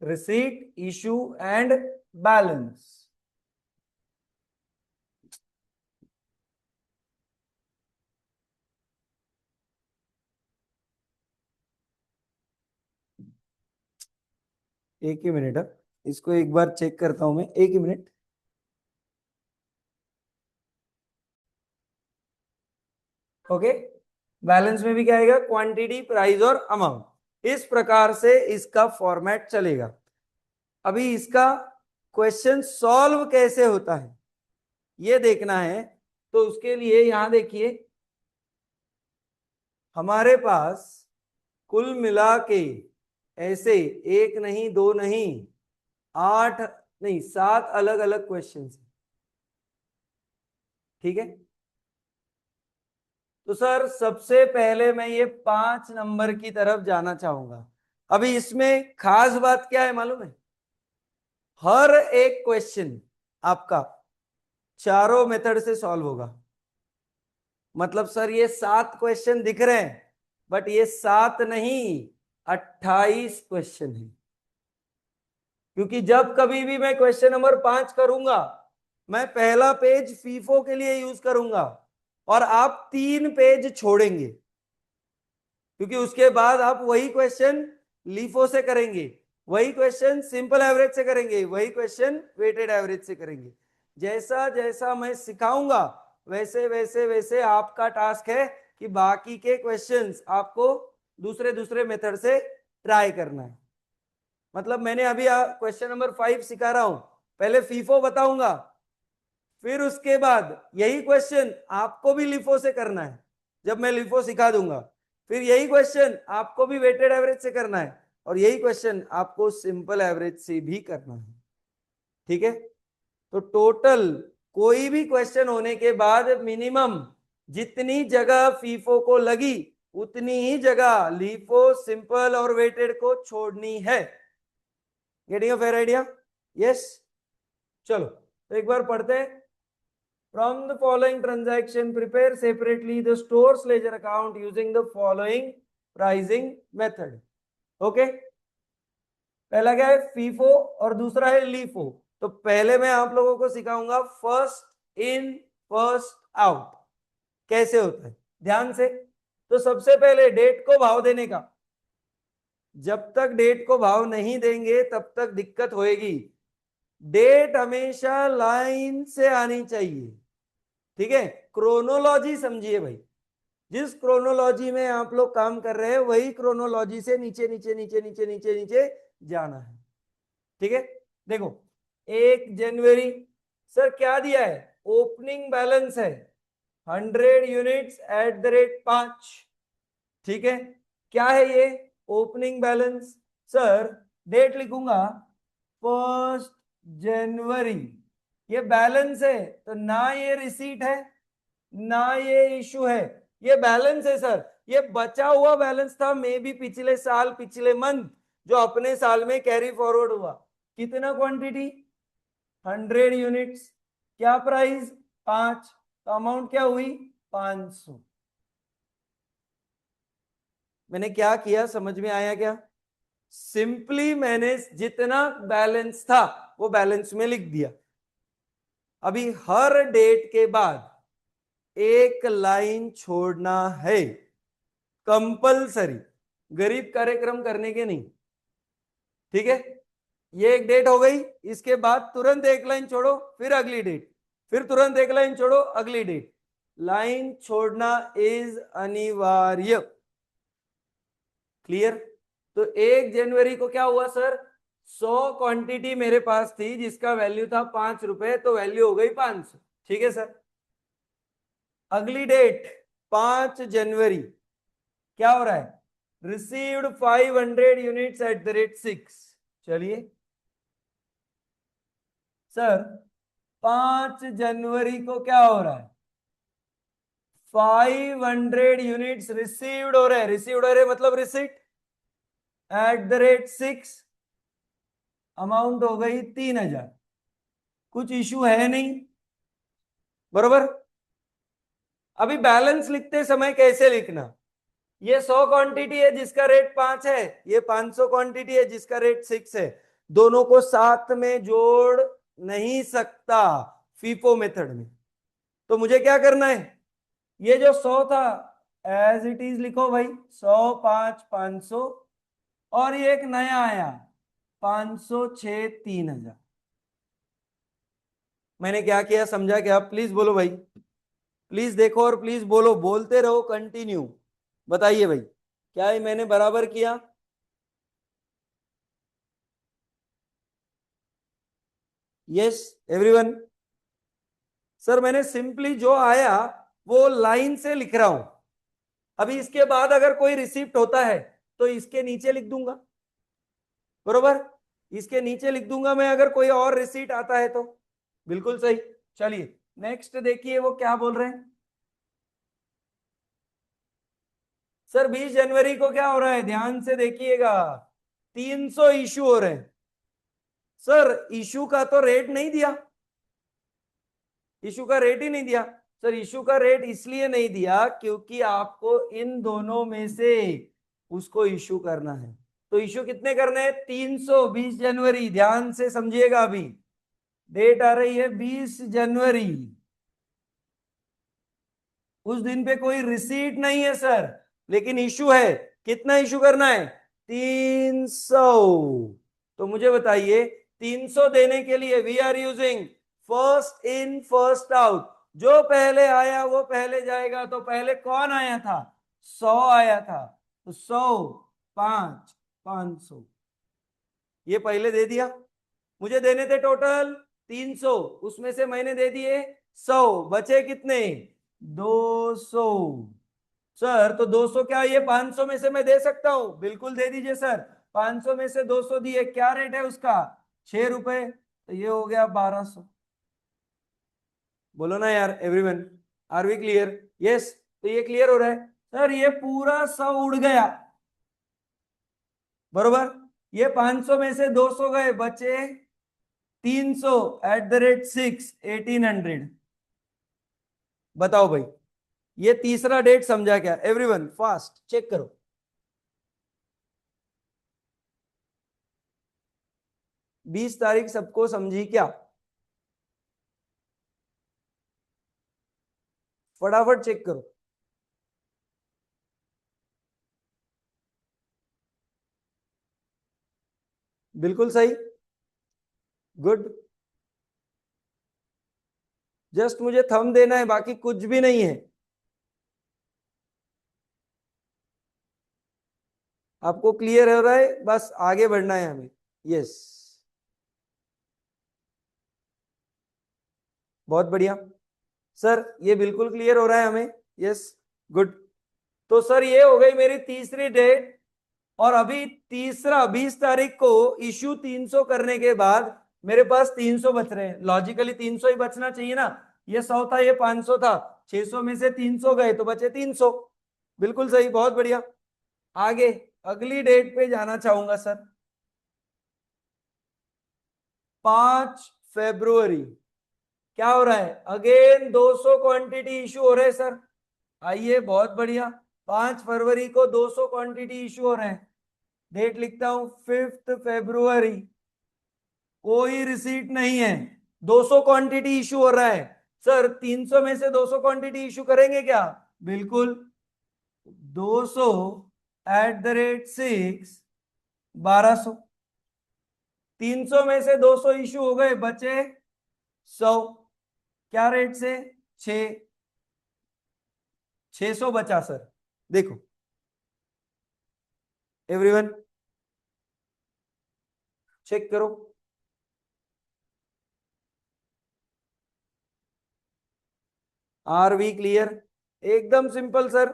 receipt, issue and balance. एक ही मिनट है, इसको एक बार चेक करता हूं मैं, एक ही मिनट। ओके, बैलेंस में भी क्या आएगा, क्वांटिटी, प्राइस और अमाउंट। इस प्रकार से इसका फॉर्मेट चलेगा। अभी इसका क्वेश्चन सॉल्व कैसे होता है ये देखना है, तो उसके लिए यहां देखिए, हमारे पास कुल मिला के ऐसे एक नहीं, दो नहीं, 8 नहीं, 7 अलग अलग क्वेश्चन। ठीक है, तो सर सबसे पहले मैं ये 5 नंबर की तरफ जाना चाहूंगा। अभी इसमें खास बात क्या है मालूम है, हर एक क्वेश्चन आपका चारों मेथड से सॉल्व होगा। मतलब सर ये 7 क्वेश्चन दिख रहे हैं, बट ये 7 नहीं, 28 क्वेश्चन है। क्योंकि जब कभी भी मैं क्वेश्चन नंबर 5 करूंगा, मैं पहला पेज फीफो के लिए यूज करूंगा और आप 3 पेज छोड़ेंगे, क्योंकि उसके बाद आप वही क्वेश्चन लीफो से करेंगे, वही क्वेश्चन सिंपल एवरेज से करेंगे, वही क्वेश्चन वेटेड एवरेज से करेंगे। जैसा जैसा मैं सिखाऊंगा वैसे वैसे वैसे आपका टास्क है कि बाकी के क्वेश्चंस आपको दूसरे दूसरे मेथड से ट्राई करना है। मतलब मैंने अभी क्वेश्चन नंबर 5 सिखा रहा हूं, पहले फीफो बताऊंगा, फिर उसके बाद यही क्वेश्चन आपको भी लिफो से करना है जब मैं लिफो सिखा दूंगा, फिर यही क्वेश्चन आपको भी वेटेड एवरेज से करना है, और यही क्वेश्चन आपको सिंपल एवरेज से भी करना है। ठीक है, तो टोटल कोई भी क्वेश्चन होने के बाद मिनिमम जितनी जगह फीफो को लगी उतनी ही जगह लीफो, सिंपल और वेटेड को छोड़नी है। Getting a fair idea? Yes. चलो तो एक बार पढ़ते हैं। From the following transaction, prepare separately the store's ledger account using the following pricing method. Okay? पहला क्या है? फीफो और दूसरा है लीफो। तो पहले मैं आप लोगों को सिखाऊंगा फर्स्ट इन फर्स्ट आउट कैसे होता है, ध्यान से। तो सबसे पहले डेट को भाव देने का, जब तक डेट को भाव नहीं देंगे तब तक दिक्कत होएगी। डेट हमेशा लाइन से आनी चाहिए, ठीक है? क्रोनोलॉजी समझिए भाई, जिस क्रोनोलॉजी में आप लोग काम कर रहे हैं वही क्रोनोलॉजी से नीचे नीचे नीचे नीचे नीचे नीचे जाना है। ठीक है, देखो 1 जनवरी, सर क्या दिया है? ओपनिंग बैलेंस है 100 यूनिट्स एट द रेट 5। ठीक है, क्या है ये ओपनिंग बैलेंस? सर डेट लिखूंगा 1 जनवरी, ये बैलेंस है तो ना ये रिसीट है ना ये इशू है, ये बैलेंस है सर। ये बचा हुआ बैलेंस था मे भी पिछले साल, पिछले मंथ जो अपने साल में कैरी फॉरवर्ड हुआ। कितना क्वांटिटी? 100 यूनिट्स। क्या प्राइस? 5। तो अमाउंट क्या हुई? 500। मैंने क्या किया, समझ में आया क्या? सिंपली मैंने जितना बैलेंस था वो बैलेंस में लिख दिया। अभी हर डेट के बाद एक लाइन छोड़ना है, कंपलसरी, गरीब कार्यक्रम करने के नहीं। ठीक है, ये एक डेट हो गई, इसके बाद तुरंत एक लाइन छोड़ो, फिर अगली डेट, फिर तुरंत एक लाइन छोड़ो, अगली डेट। लाइन छोड़ना इज अनिवार्य। क्लियर? तो 1 जनवरी को क्या हुआ सर? 100 क्वांटिटी मेरे पास थी जिसका वैल्यू था 5 रुपए, तो वैल्यू हो गई 500। ठीक है सर, अगली डेट 5 जनवरी, क्या हो रहा है? Received 500 units at the rate 6। चलिए सर 5 जनवरी को क्या हो रहा है? 500 यूनिट्स रिसीव्ड हो रहे हैं, रिसीव्ड हो रहे मतलब receipt at the rate 6, amount हो गई 3000। कुछ इशू है नहीं, बरोबर? अभी बैलेंस लिखते समय कैसे लिखना? ये 100 क्वांटिटी है जिसका रेट 5 है, ये 500 क्वांटिटी है जिसका रेट 6 है, दोनों को साथ में जोड़ नहीं सकता फीफो मेथड में। तो मुझे क्या करना है? ये जो 100 था एज इट इज लिखो भाई, 100 5 500, और ये एक नया आया 500 6 3000। मैंने क्या किया समझा क्या? प्लीज बोलो भाई, प्लीज देखो और प्लीज बोलो, बोलते रहो कंटिन्यू। बताइए भाई, क्या ये मैंने बराबर किया? Yes everyone? सर मैंने सिंपली जो आया वो लाइन से लिख रहा हूं। अभी इसके बाद अगर कोई रिसिप्ट होता है तो इसके नीचे लिख दूंगा, बरोबर? इसके नीचे लिख दूंगा मैं, अगर कोई और रिसीट आता है तो। बिल्कुल सही। चलिए नेक्स्ट देखिए वो क्या बोल रहे हैं। सर 20 जनवरी को क्या हो रहा है? ध्यान से देखिएगा, 300 इशू हो रहे हैं। सर इशू का तो रेट नहीं दिया, इशू का रेट ही नहीं दिया। सर इशू का रेट इसलिए नहीं दिया क्योंकि आपको इन दोनों में से उसको इशू करना है। तो इशू कितने करने हैं? 300। 20 जनवरी, ध्यान से समझिएगा, अभी डेट आ रही है 20 जनवरी। उस दिन पे कोई रिसीट नहीं है सर, लेकिन इशू है। कितना इशू करना है? 300। तो मुझे बताइए 300 देने के लिए we are using first in first out, जो पहले आया वो पहले जाएगा। तो पहले कौन आया था? 100 आया था, तो 100, 5, 500, ये पहले दे दिया। मुझे देने थे टोटल 300, उसमें से मैंने दे दिए 100, बचे कितने? 200। सर तो 200 क्या ये 500 में से मैं दे सकता हूं? बिल्कुल दे दीजिए सर। 500 में से 200 दिए, क्या रेट है उसका? 6 रुपए, तो ये हो गया 1200। बोलो ना यार everyone, are we clear? Yes, तो ये क्लियर हो रहा है। सर ये पूरा 100 उड़ गया, बरोबर। ये 500 में से 200 गए, बचे 300 एट द रेट 6, 1800। बताओ भाई, ये तीसरा डेट समझा क्या एवरीवन? फास्ट चेक करो। 20 तारीख सबको समझी क्या? फटाफट चेक करो। बिल्कुल सही, गुड। जस्ट मुझे थंब देना है, बाकी कुछ भी नहीं है। आपको क्लियर हो रहा है? बस आगे बढ़ना है हमें। यस, बहुत बढ़िया सर, ये बिल्कुल क्लियर हो रहा है हमें। Yes, good. तो सर ये हो गई मेरी तीसरी डेट। और अभी तीसरा 20 तारीख को इश्यू 300 करने के बाद मेरे पास 300 बच रहे हैं। लॉजिकली 300 ही बचना चाहिए ना। ये 100 था, ये 500 था, 600 में से 300 गए तो बचे 300। बिल्कुल सही, बहुत बढ़िया। आगे अगली डेट पे जाना चाहूंगा सर। 5 फरवरी, क्या हो रहा है? अगेन 200 क्वांटिटी इशू हो रहे हैं सर। आइए, बहुत बढ़िया। 5 फरवरी को 200 क्वांटिटी इशू हो रहे हैं। डेट लिखता हूं 5 फरवरी। कोई रिसीट नहीं है, 200 क्वांटिटी इशू हो रहा है। सर 300 में से 200 क्वांटिटी इशू करेंगे क्या? बिल्कुल। 200 एट द रेट 6, 1200। 300 में से 200 इशू हो गए, बचे 100। क्या रेट से? 6, 600 बचा सर। देखो एवरीवन, चेक करो। Are we clear? एकदम सिंपल सर,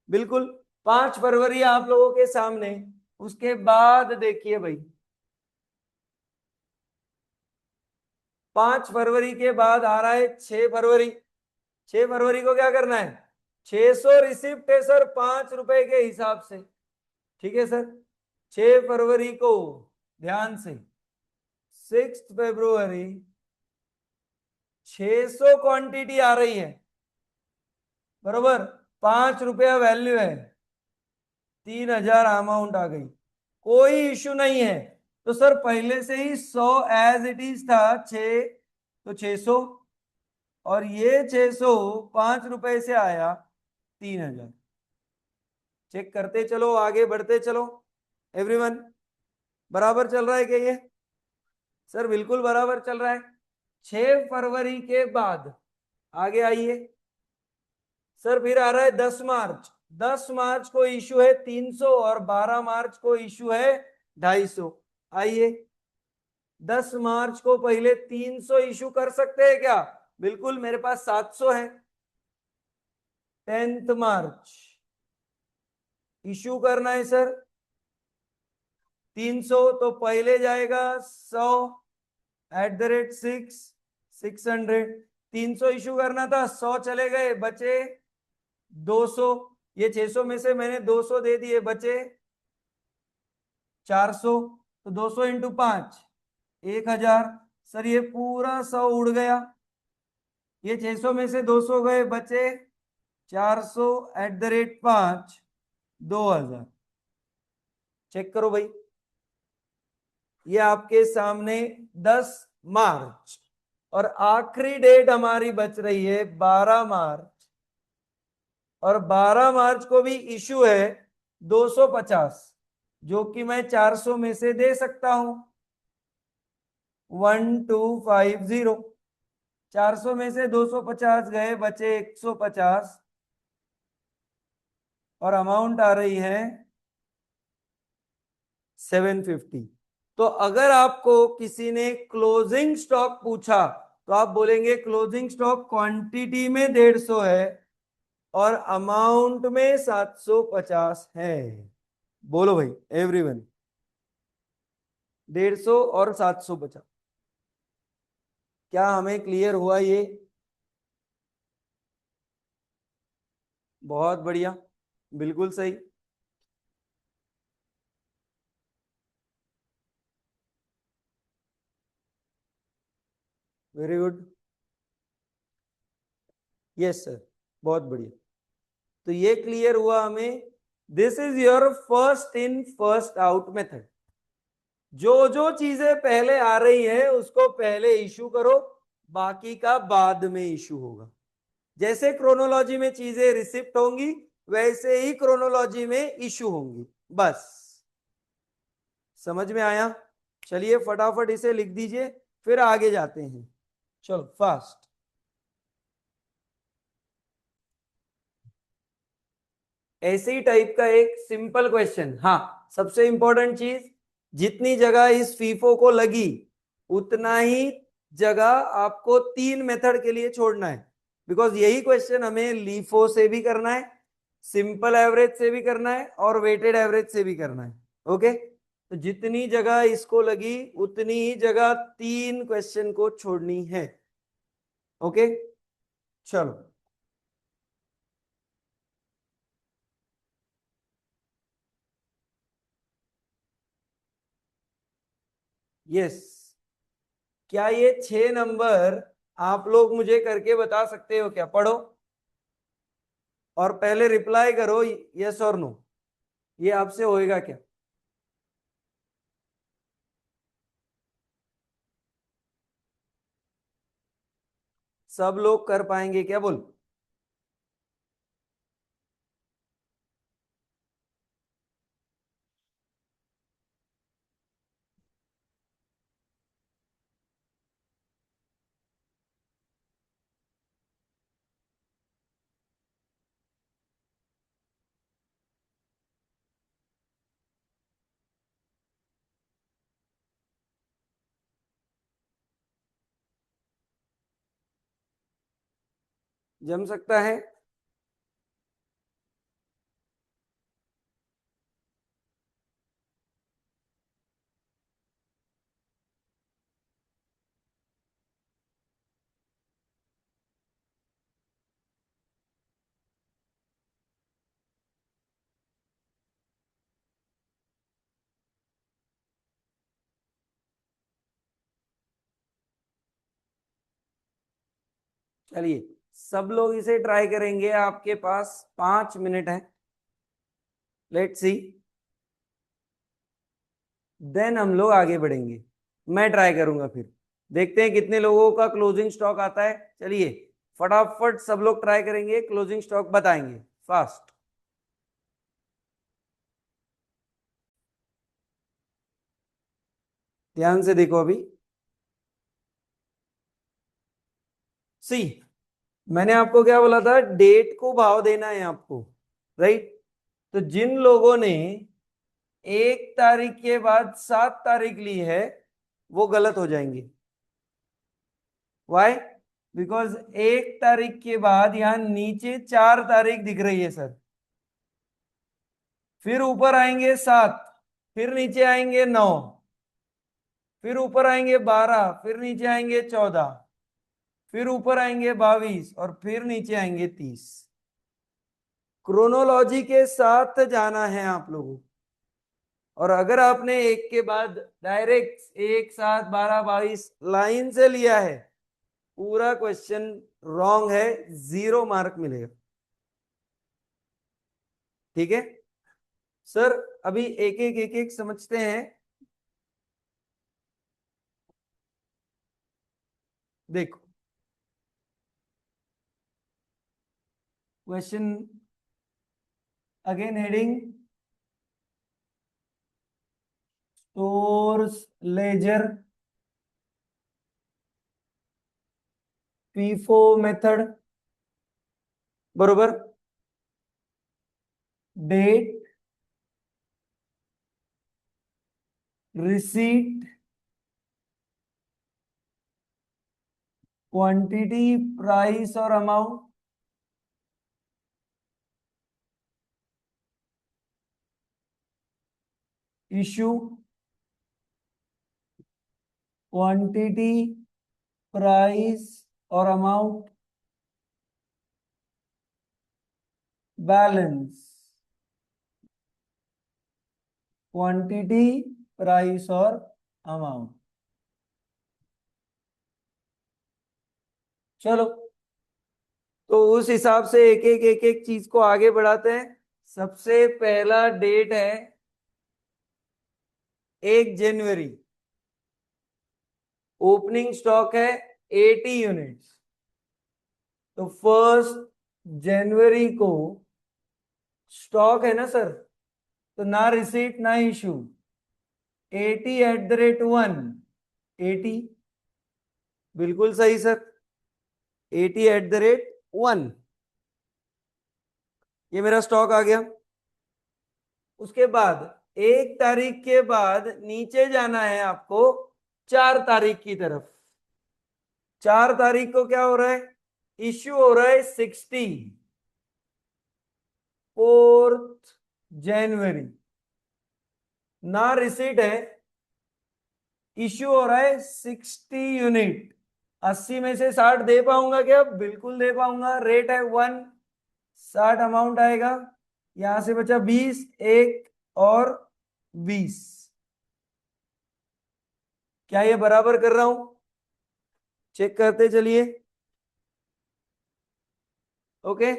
बिल्कुल। 5 फरवरी आप लोगों के सामने। उसके बाद देखिए भाई, 5 फरवरी के बाद आ रहा है 6 फरवरी। 6 फरवरी को क्या करना है? 600 रिसिप्ट है सर, 5 रुपए के हिसाब से। ठीक है सर। 6 फरवरी को ध्यान से, 6 फरवरी, 600 क्वांटिटी आ रही है, बरोबर। 5 रुपया वैल्यू है, 3000 अमाउंट आ गई। कोई इशू नहीं है। तो सर पहले से ही 100 एज इट इज था, 6, तो 600। और ये 600 5 रुपए से आया 3000। चेक करते चलो, आगे बढ़ते चलो एवरीवन। बराबर चल रहा है क्या ये? सर बिल्कुल बराबर चल रहा है। 6 फरवरी के बाद आगे आइए सर, फिर आ रहा है 10 मार्च। 10 मार्च को इशू है 300 और 12 मार्च को इशू है 250। आइए, 10 मार्च को पहले 300 इशू कर सकते हैं क्या? बिल्कुल, मेरे पास 700 है। 10 मार्च इशू करना है सर 300, तो पहले जाएगा 100 एट द रेट 6, 600। 300 इशू करना था, 100 चले गए, बचे 200। ये 600 में से मैंने 200 दे दिए, बचे 400। तो 200 इंटू 5, 1000। सर ये पूरा 100 उड़ गया। ये 600 में से 200 गए, बचे 400 एट द रेट 5, 2000। चेक करो भाई, ये आपके सामने 10 मार्च। और आखिरी डेट हमारी बच रही है 12 मार्च। और 12 मार्च को भी इशू है 250, जो कि मैं 400 में से दे सकता हूं। 1250। 400 में से 250 गए, बचे 150 और अमाउंट आ रही है 750। तो अगर आपको किसी ने क्लोजिंग स्टॉक पूछा तो आप बोलेंगे क्लोजिंग स्टॉक क्वांटिटी में 150 है और अमाउंट में 750 है। बोलो भाई एवरीवन, 150 और 750। क्या हमें क्लियर हुआ ये? बहुत बढ़िया, बिल्कुल सही। Very good. यस सर, बहुत बढ़िया। तो ये क्लियर हुआ हमें। This is your first in first out method. जो जो चीजें पहले आ रही है उसको पहले इशू करो, बाकी का बाद में इशू होगा। जैसे क्रोनोलॉजी में चीजें रिसिप्ट होंगी वैसे ही क्रोनोलॉजी में इशू होंगी। बस समझ में आया? चलिए फटाफट इसे लिख दीजिए, फिर आगे जाते हैं। चलो फास्ट। ऐसे ही टाइप का एक सिंपल क्वेश्चन। हाँ, सबसे इंपॉर्टेंट चीज, जितनी जगह इस फीफो को लगी उतना ही जगह आपको 3 मेथड के लिए छोड़ना है। बिकॉज यही क्वेश्चन हमें लीफो से भी करना है, सिंपल एवरेज से भी करना है और वेटेड एवरेज से भी करना है। ओके, तो जितनी जगह इसको लगी उतनी ही जगह 3 क्वेश्चन को छोड़नी है। ओके, चलो। यस, क्या ये 6 नंबर आप लोग मुझे करके बता सकते हो क्या? पढ़ो और पहले रिप्लाई करो यस और नो। ये आपसे होएगा क्या? सब लोग कर पाएंगे क्या? बोल। जम सकता है। चलिए सब लोग इसे ट्राई करेंगे, आपके पास 5 मिनट है। लेट्स सी, देन हम लोग आगे बढ़ेंगे। मैं ट्राई करूंगा, फिर देखते हैं कितने लोगों का क्लोजिंग स्टॉक आता है। चलिए फटाफट सब लोग ट्राई करेंगे, क्लोजिंग स्टॉक बताएंगे फास्ट। ध्यान से देखो अभी। सी, मैंने आपको क्या बोला था? डेट को भाव देना है आपको, राइट? तो जिन लोगों ने 1 तारीख के बाद 7 तारीख ली है वो गलत हो जाएंगे। वाई? बिकॉज 1 तारीख के बाद यहां नीचे 4 तारीख दिख रही है सर, फिर ऊपर आएंगे 7, फिर नीचे आएंगे 9, फिर ऊपर आएंगे 12, फिर नीचे आएंगे 14, फिर ऊपर आएंगे 22 और फिर नीचे आएंगे 30। क्रोनोलॉजी के साथ जाना है आप लोगों को। और अगर आपने एक के बाद डायरेक्ट 1 7 12 22 लाइन से लिया है, पूरा क्वेश्चन रॉन्ग है, 0 मार्क मिलेगा। ठीक है सर, अभी एक एक समझते हैं। देखो question, again heading stores ledger FIFO method, बरोबर। डेट, रिसीट, क्वांटिटी, प्राइस और अमाउंट, इशू, क्वांटिटी, प्राइस और अमाउंट, बैलेंस, क्वांटिटी, प्राइस और अमाउंट। चलो, तो उस हिसाब से एक एक चीज को आगे बढ़ाते हैं। सबसे पहला डेट है 1 जनवरी। ओपनिंग स्टॉक है 80 यूनिट्स। तो 1 जनवरी को स्टॉक है ना सर, तो ना रिसीट ना इशू, 80 @ 1, 80, बिल्कुल सही सर, 80 @ 1, ये मेरा स्टॉक आ गया। उसके बाद 1 तारीख के बाद नीचे जाना है आपको 4 तारीख की तरफ। 4 तारीख को क्या हो रहा है? इश्यू हो रहा है 60, 4 जनवरी, ना रिसीट है, इश्यू हो रहा है 60 यूनिट। 80 में से 60 दे पाऊंगा क्या? बिल्कुल दे पाऊंगा। रेट है 1, 60 अमाउंट आएगा। यहां से बचा 20, एक और 20। क्या ये बराबर कर रहा हूं? चेक करते चलिए। ओके,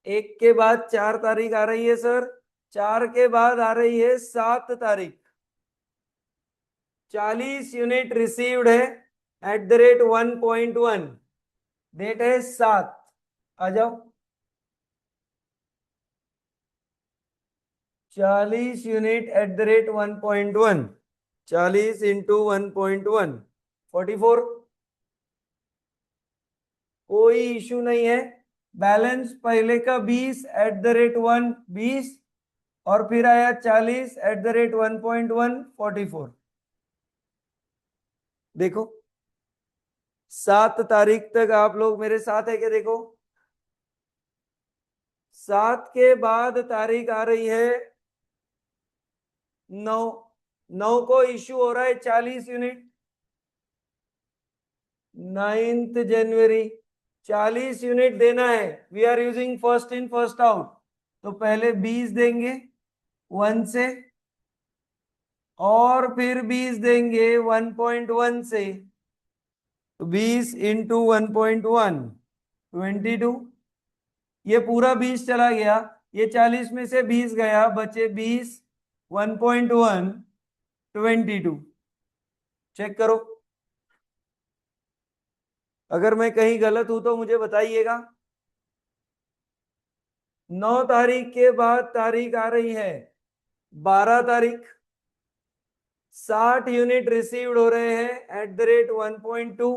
एक के बाद 4 तारीख आ रही है सर, 4 के बाद आ रही है 7 तारीख। 40 यूनिट रिसीव्ड है @1.1, डेट है 7। आ जाओ, 40 यूनिट @1.1, 40 इंटू 1.1, 44। कोई इशू नहीं है। बैलेंस पहले का 20 @1, 20, और फिर आया 40 @1.1, 44। देखो, 7 तारीख तक आप लोग मेरे साथ है क्या? देखो, 7 के बाद तारीख आ रही है 9। 9 को इश्यू हो रहा है 40 यूनिट, 9 जनवरी। 40 यूनिट देना है। We are using first in first out, तो पहले 20 देंगे 1 से, और फिर 20 देंगे 1.1 से। 20 इंटू 1.1, 22। ये पूरा 20 चला गया, ये 40 में से 20 गया, बचे 20, 1.1, 22। चेक करो, अगर मैं कहीं गलत हूं तो मुझे बताइएगा। 9 तारीख के बाद तारीख आ रही है 12 तारीख। 60 यूनिट रिसीव्ड हो रहे हैं @1.2।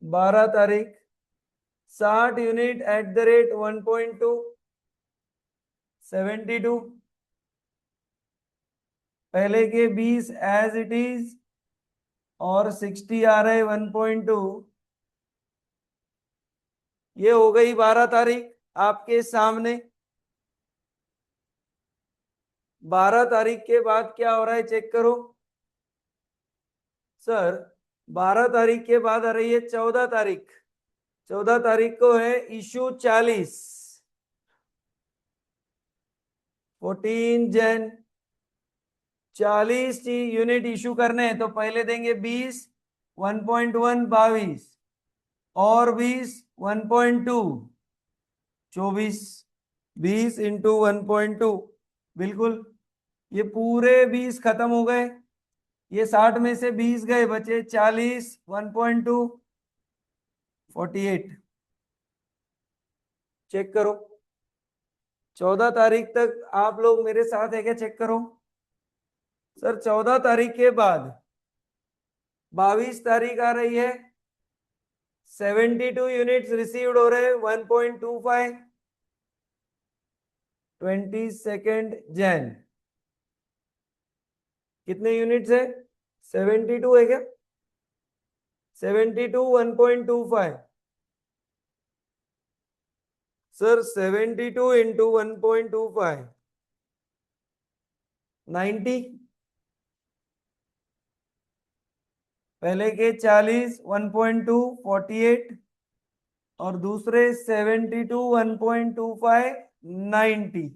12 तारीख, 60 यूनिट @1.2, 72। पहले के 20 एज इट इज, और 60 आ रहे 1.2। ये हो गई 12 तारीख आपके सामने। 12 तारीख के बाद क्या हो रहा है चेक करो सर। 12 तारीख के बाद आ रही है 14 तारीख। 14 तारीख को है इशू 40, 14 जन। 40 यूनिट इशू करने हैं, तो पहले देंगे 20, 1.1, 22, और 20, 1.2, 24। 20 इंटू 1.2, बिल्कुल। ये पूरे 20 खत्म हो गए। ये 60 में से 20 गए, बचे 40, 1.2, 48। चेक करो, 14 तारीख तक आप लोग मेरे साथ है क्या? चेक करो। सर 14 तारीख के बाद 22 तारीख आ रही है, 72 यूनिट्स रिसीव्ड हो रहे हैं, 1.25। 22 कितने यूनिट्स है? 72 है क्या? 72 1.25। Sir 72 into 1.25 90। पहले के 40 1.2 48, और दूसरे 72 1.25 90,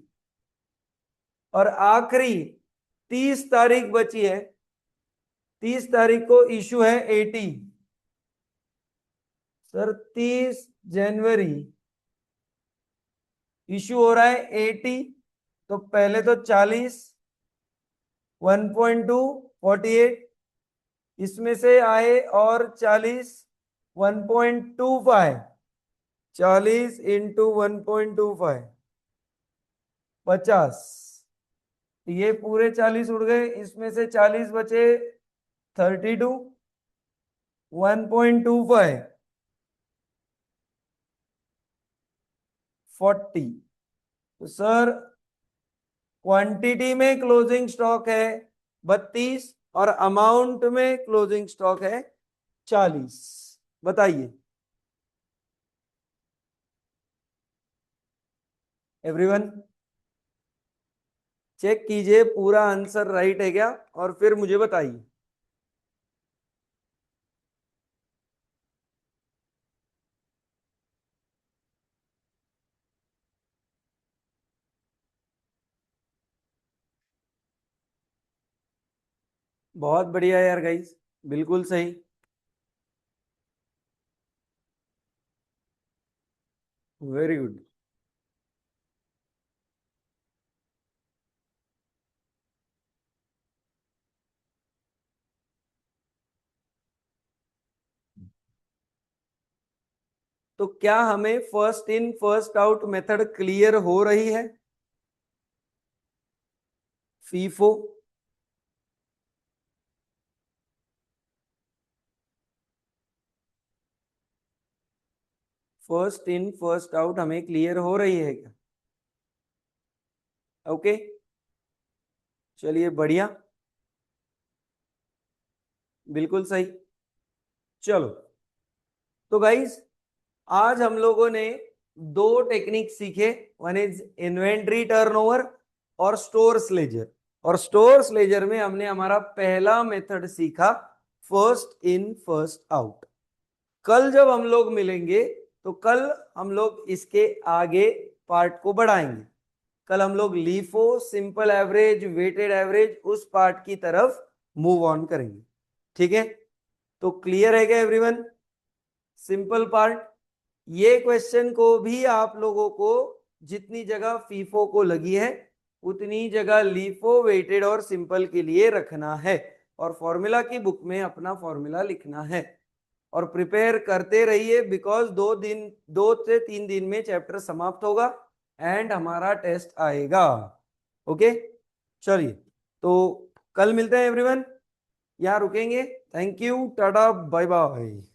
और आखिरी 30 तारीख बची है। 30 तारीख को इशू है 80। सर 30 जनवरी इशू हो रहा है 80। तो पहले तो 40 1.2 48, इसमें से आए और 40 1.25, 40 इंटू 1.25 50। ये पूरे 40 उड़ गए, इसमें से 40 बचे 32 1.25 40। तो सर क्वांटिटी में क्लोजिंग स्टॉक है 32, और अमाउंट में क्लोजिंग स्टॉक है 40। बताइए एवरीवन, चेक कीजिए पूरा आंसर राइट है क्या, और फिर मुझे बताइए। बहुत बढ़िया यार गाइस, बिल्कुल सही। Very good. तो क्या हमें first in first out method clear हो रही है? FIFO. First in first out हमें क्लियर हो रही है क्या? ओके, चलिए बढ़िया, बिल्कुल सही। चलो, तो गाइस आज हम लोगों ने दो टेक्निक सीखे। वन इज इन्वेंट्री टर्नओवर और स्टोर्स लेजर। और स्टोर्स लेजर में हमने हमारा पहला मेथड सीखा, फर्स्ट इन फर्स्ट आउट। कल जब हम लोग मिलेंगे तो कल हम लोग इसके आगे पार्ट को बढ़ाएंगे। कल हम लोग LIFO, simple average, weighted average, उस पार्ट की तरफ मूव ऑन करेंगे। ठीक है, तो क्लियर है क्या एवरीवन? Simple part. ये क्वेश्चन को भी आप लोगों को जितनी जगह फीफो को लगी है उतनी जगह लीफो, वेटेड और सिंपल के लिए रखना है, और फॉर्मूला की बुक में अपना फॉर्मूला लिखना है, और प्रिपेयर करते रहिए, बिकॉज 2 से 3 दिन में चैप्टर समाप्त होगा एंड हमारा टेस्ट आएगा। ओके, चलिए, तो कल मिलते हैं एवरीवन। यहाँ रुकेंगे। Thank you, tata, bye bye.